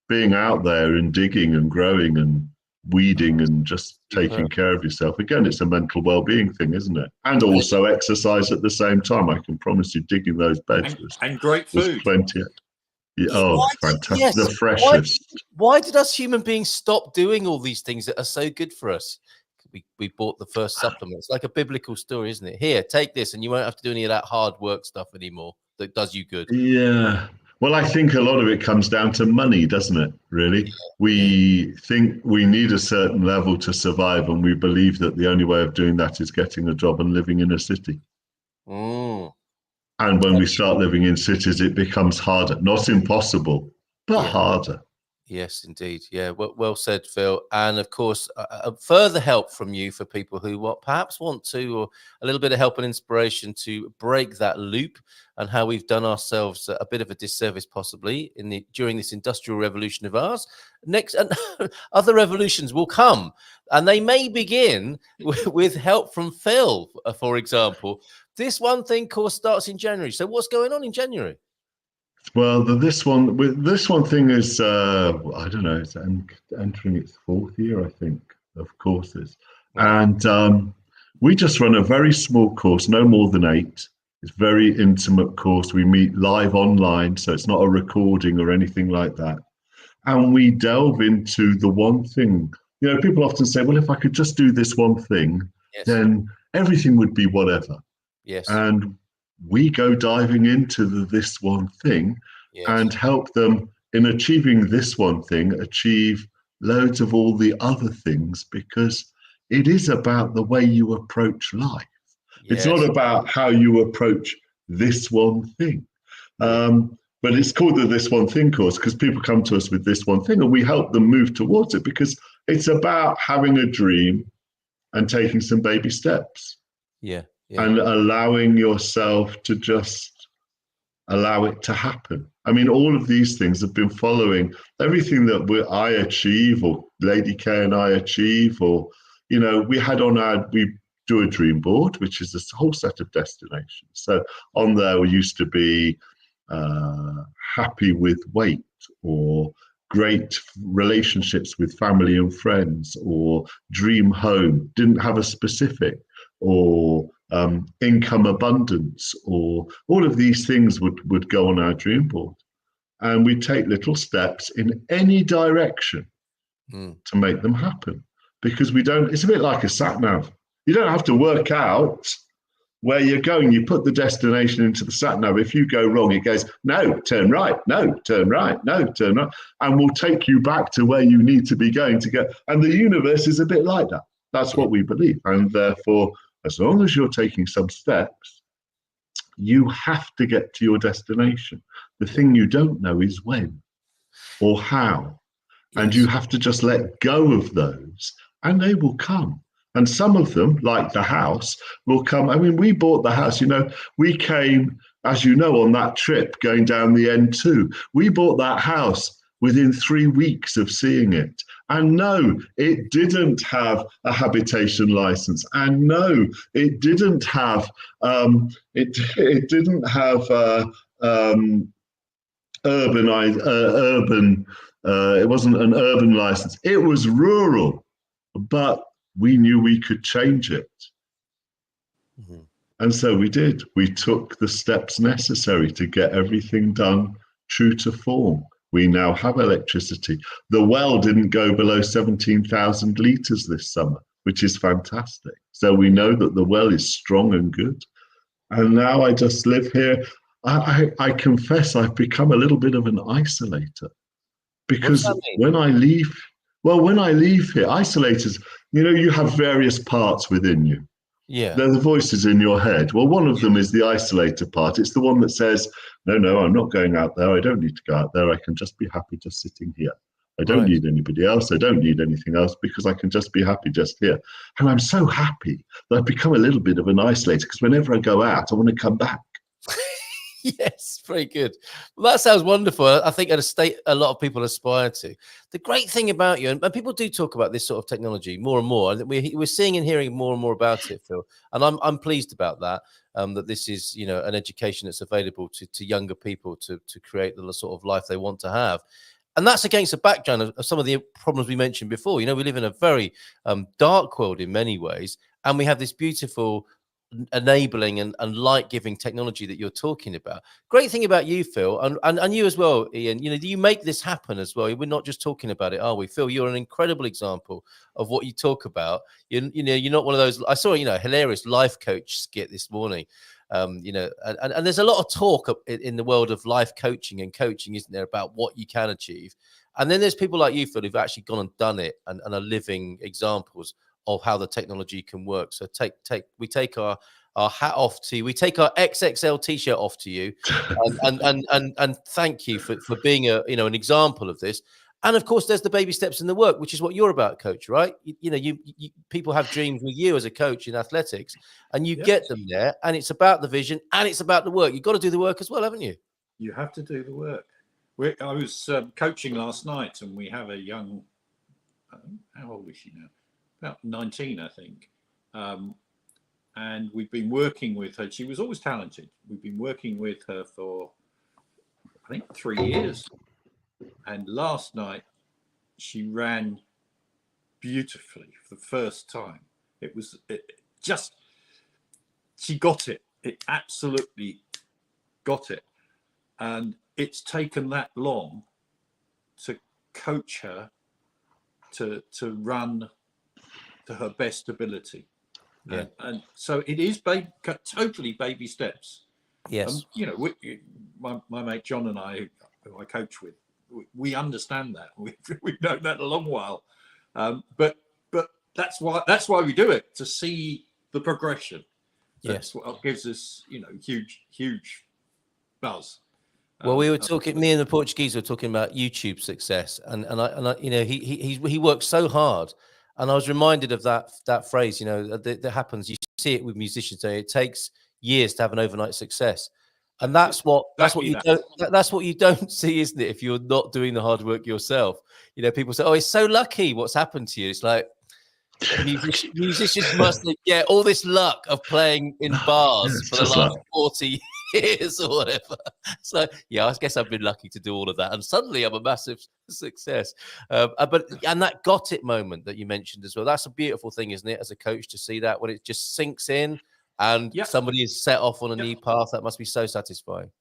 being out there and digging and growing and weeding and just taking care of yourself. Again, it's a mental well-being thing, isn't it? And also exercise at the same time. I can promise you, digging those beds and great food. Plenty. Fantastic! Yes. The freshest. Why did us human beings stop doing all these things that are so good for us? We bought the first supplements, like a biblical story, isn't it? Here, take this, and you won't have to do any of that hard work stuff anymore. That does you good. Yeah. Well, I think a lot of it comes down to money, doesn't it? Really, we think we need a certain level to survive, and we believe that the only way of doing that is getting a job and living in a city. And when we start living in cities, it becomes harder. Not impossible, but harder. Yes, indeed. Yeah, well said, Phil. And of course, further help from you for people who perhaps want to, or a little bit of help and inspiration to break that loop, and how we've done ourselves a bit of a disservice possibly during this industrial revolution of ours. Next, and other revolutions will come, and they may begin with help from Phil, for example. This one thing course starts in January. So what's going on in January? Well, this one thing is, I don't know, it's entering its 4th year, I think, of courses. And we just run a very small course, no more than 8. It's a very intimate course. We meet live online, so it's not a recording or anything like that. And we delve into the one thing. You know, people often say, well, if I could just do this one thing, then everything would be whatever. Yes. And we go diving into this one thing and help them in achieving this one thing, achieve loads of all the other things, because it is about the way you approach life. It's not about how you approach this one thing. But it's called the This One Thing course because people come to us with this one thing and we help them move towards it, because it's about having a dream and taking some baby steps. And allowing yourself to just allow it to happen. I mean, all of these things have been following everything that I achieve, or Lady K and I achieve, or, you know, we do a dream board, which is a whole set of destinations. So on there, we used to be happy with weight, or great relationships with family and friends, or dream home, didn't have a specific, or income abundance, or all of these things would go on our dream board, and we take little steps in any direction to make them happen, because it's a bit like a sat nav. You don't have to work out where you're going. You put the destination into the sat nav. If you go wrong, it goes, no, turn right, no, turn right, no, turn right, and will take you back to where you need to be going to go. And the universe is a bit like that. That's what we believe. And therefore, as long as you're taking some steps, you have to get to your destination. The thing you don't know is when or how. And you have to just let go of those, and they will come. And some of them, like the house, will come. I mean, we bought the house, you know, we came, as you know, on that trip going down the N2. We bought that house within 3 weeks of seeing it. And no, it didn't have a habitation license. And no, it didn't have it didn't have it wasn't an urban license. It was rural, but we knew we could change it. And so we did. We took the steps necessary to get everything done true to form. We now have electricity. The well didn't go below 17,000 litres this summer, which is fantastic. So we know that the well is strong and good. And now I just live here. I confess I've become a little bit of an isolator, because that mean? when I leave here, isolators, you have various parts within you. Yeah. They're the voices in your head. Well, one of them is the isolator part. It's the one that says, no, I'm not going out there. I don't need to go out there. I can just be happy just sitting here. I don't need anybody else. I don't need anything else, because I can just be happy just here. And I'm so happy that I've become a little bit of an isolator, because whenever I go out, I want to come back. Yes, very good. Well, that sounds wonderful. I think at a state a lot of people aspire to. The great thing about you, and people do talk about this sort of technology more and more, and we're seeing and hearing more and more about it, Phil. And I'm pleased about that. That this is, an education that's available to younger people to create the sort of life they want to have. And that's against the background of some of the problems we mentioned before. We live in a very dark world in many ways, and we have this beautiful enabling and light-giving technology that you're talking about. Great thing about you, Phil, and you as well, Ian, you make this happen as well. We're not just talking about it, are we? Phil, you're an incredible example of what you talk about. You're not one of those. I saw a hilarious life coach skit this morning. And there's a lot of talk in the world of life coaching and coaching, isn't there, about what you can achieve. And then there's people like you, Phil, who've actually gone and done it and are living examples of how the technology can work. So we take our hat off to you. We take our XXL t-shirt off to you, and thank you for being an example of this. And of course, there's the baby steps in the work, which is what you're about, coach, right? You people have dreams with you as a coach in athletics, and you get them there. And it's about the vision, and it's about the work. You've got to do the work as well, haven't you? You have to do the work. I was coaching last night, and we have a young. How old is she now? About 19, I think. And we've been working with her. She was always talented. We've been working with her for, I think, 3 years. And last night, she ran beautifully for the first time. She got it. It absolutely got it. And it's taken that long to coach her to run to her best ability. Yeah. And so it is totally baby steps. Yes. My mate John and I, who I coach with, we understand that. We've known that a long while. But that's why we do it, to see the progression. That's what gives us, huge buzz. Well, we were talking. Me and the Portuguese were talking about YouTube success, and I he works so hard, and I was reminded of that phrase. That happens. You see it with musicians. It takes years to have an overnight success, and that's what you don't see, isn't it? If you're not doing the hard work yourself, people say, "Oh, it's so lucky. What's happened to you?" It's like musicians must get all this luck of playing in bars for the last 40 years or whatever. So I guess I've been lucky to do all of that, and suddenly I'm a massive success. And that got it moment that you mentioned as well, that's a beautiful thing, isn't it, as a coach, to see that when it just sinks in and somebody is set off on a new path. That must be so satisfying.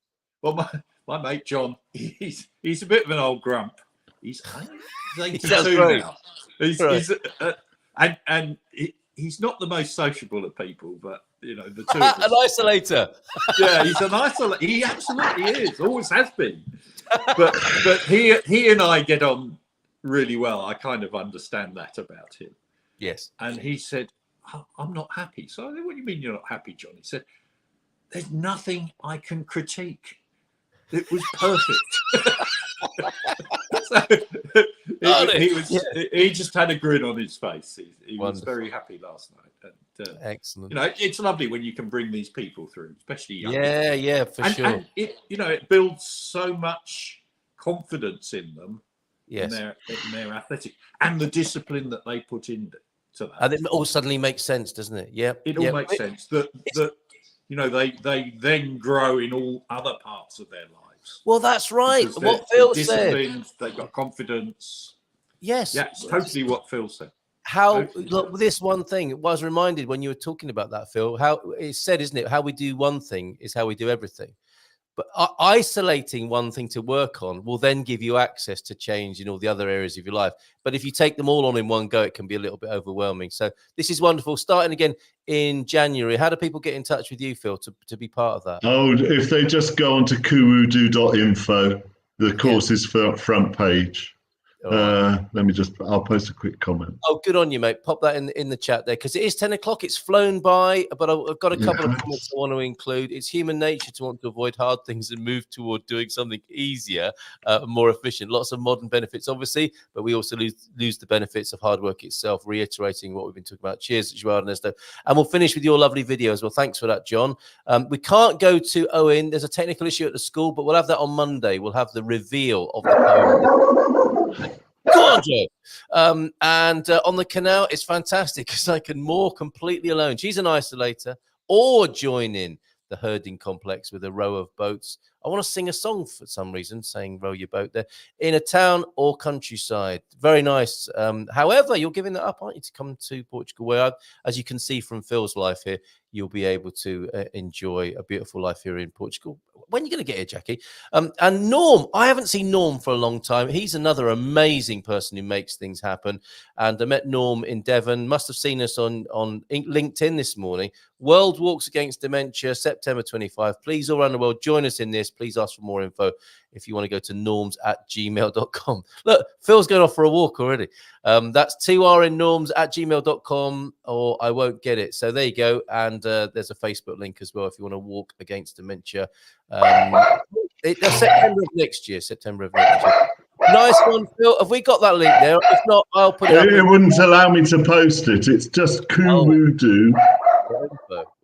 Well, my mate John, he's a bit of an old grump. He's 82 now. And he's not the most sociable of people, but the two of us. An isolator. Yeah, he's an isolator. He absolutely is. Always has been. But he and I get on really well. I kind of understand that about him. Yes. And he said, "I'm not happy." So I said, "What do you mean you're not happy, John?" He said, "There's nothing I can critique. It was perfect." He just had a grin on his face. He was very happy last night. And, excellent. It's lovely when you can bring these people through, especially young people. For sure. And it builds so much confidence in them, in their athletic, and the discipline that they put into that. And it all suddenly makes sense, doesn't it? Yeah, it all makes sense. That they then grow in all other parts of their lives. Well, that's right. What Phil said. They've got confidence. Yes. Yeah, it's totally what Phil said. Look, this one thing, I was reminded when you were talking about that, Phil, how it's said, isn't it? How we do one thing is how we do everything. But isolating one thing to work on will then give you access to change in all the other areas of your life. But if you take them all on in one go, it can be a little bit overwhelming. So this is wonderful. Starting again in January. How do people get in touch with you, Phil, to be part of that? Oh, if they just go onto kuwudu.info, the courses front page. Let me I'll post a quick comment. Oh, good on you, mate. Pop that in the chat there, because it is 10 o'clock. It's flown by, but I've got a couple of comments I want to include. It's human nature to want to avoid hard things and move toward doing something easier, more efficient. Lots of modern benefits, obviously, but we also lose the benefits of hard work itself, reiterating what we've been talking about. Cheers, Joao Ernesto. And we'll finish with your lovely video as well. Thanks for that, John. We can't go to Owen. There's a technical issue at the school, but we'll have that on Monday. We'll have the reveal of the poem. Go on, Joe. And on the canal, it's fantastic because I can moor completely alone. She's an isolator, or join in the herding complex with a row of boats. I want to sing a song for some reason, saying row your boat there, in a town or countryside. Very nice. However, you're giving that up, aren't you, to come to Portugal, where, as you can see from Phil's life here, you'll be able to enjoy a beautiful life here in Portugal. When are you going to get here, Jackie? And Norm, I haven't seen Norm for a long time. He's another amazing person who makes things happen. And I met Norm in Devon. Must have seen us on LinkedIn this morning. World Walks Against Dementia, September 25. Please, all around the world, join us in this. Please ask for more info if you want to go to norms@gmail.com. Look, Phil's going off for a walk already. That's 2R in norms@gmail.com, or I won't get it. So there you go. And there's a Facebook link as well if you want to walk against dementia. That's September of next year. Nice one, Phil. Have we got that link there? If not, I'll put it up. It wouldn't allow me to post it. It's just Kuwudu.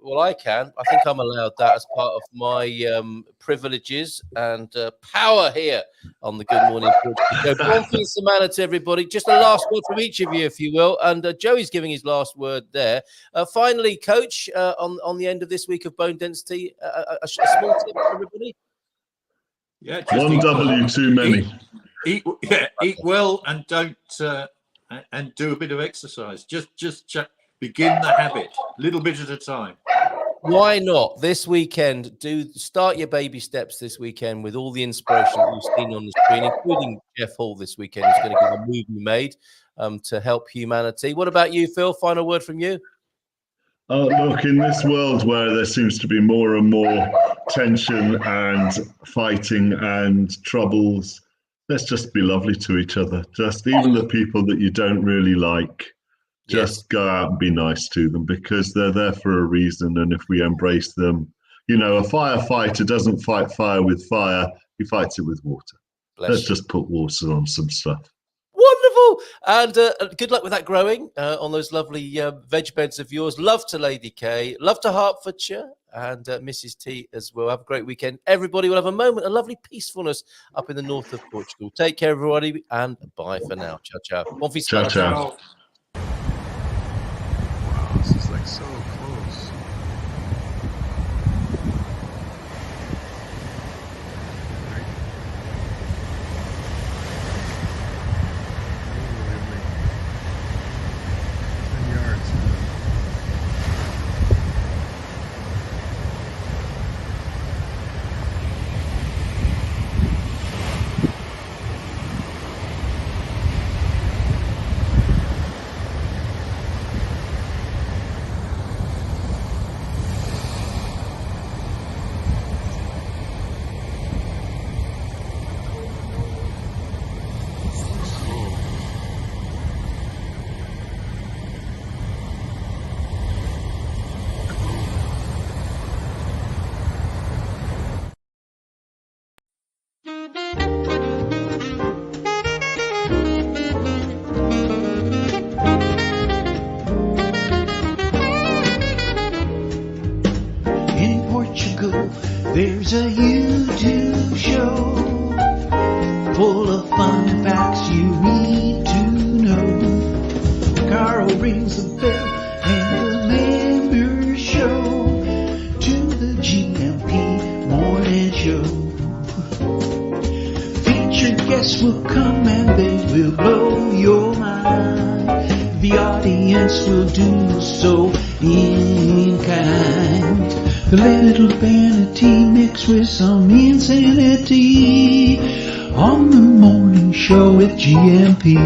Well, I can. I think I'm allowed that as part of my privileges and power here on the Good Morning Portugal. One for Samana to everybody. Just a last word from each of you, if you will. And Joey's giving his last word there. Finally, Coach, on the end of this week of bone density, a small tip for everybody. Yeah, one W too many. Eat well and don't and do a bit of exercise. Just begin the habit, little bit at a time. Why not? This weekend, start your baby steps this weekend with all the inspiration that you've seen on the screen, including Jeff Hall this weekend, who's going to get a movie made to help humanity. What about you, Phil? Final word from you? Look, in this world where there seems to be more and more tension and fighting and troubles, let's just be lovely to each other. Just even the people that you don't really like, just go out and be nice to them, because they're there for a reason. And if we embrace them, a firefighter doesn't fight fire with fire, he fights it with water. Let's just put water on some stuff. Wonderful. And good luck with that growing on those lovely veg beds of yours. Love to Lady K. Love to Hertfordshire and Mrs. T as well. Have a great weekend. Everybody will have a moment of lovely peacefulness up in the north of Portugal. Take care, everybody, and bye for now. Ciao, ciao. Bon fils ciao, ciao. Wow, this is like so close. There's a YouTube show full of fun facts you need to know. Carl rings the bell and the members show to the GMP morning show. Featured guests will come and they will blow your mind. The audience will do so in kind. A little vanity mixed with some insanity on the morning show with GMP.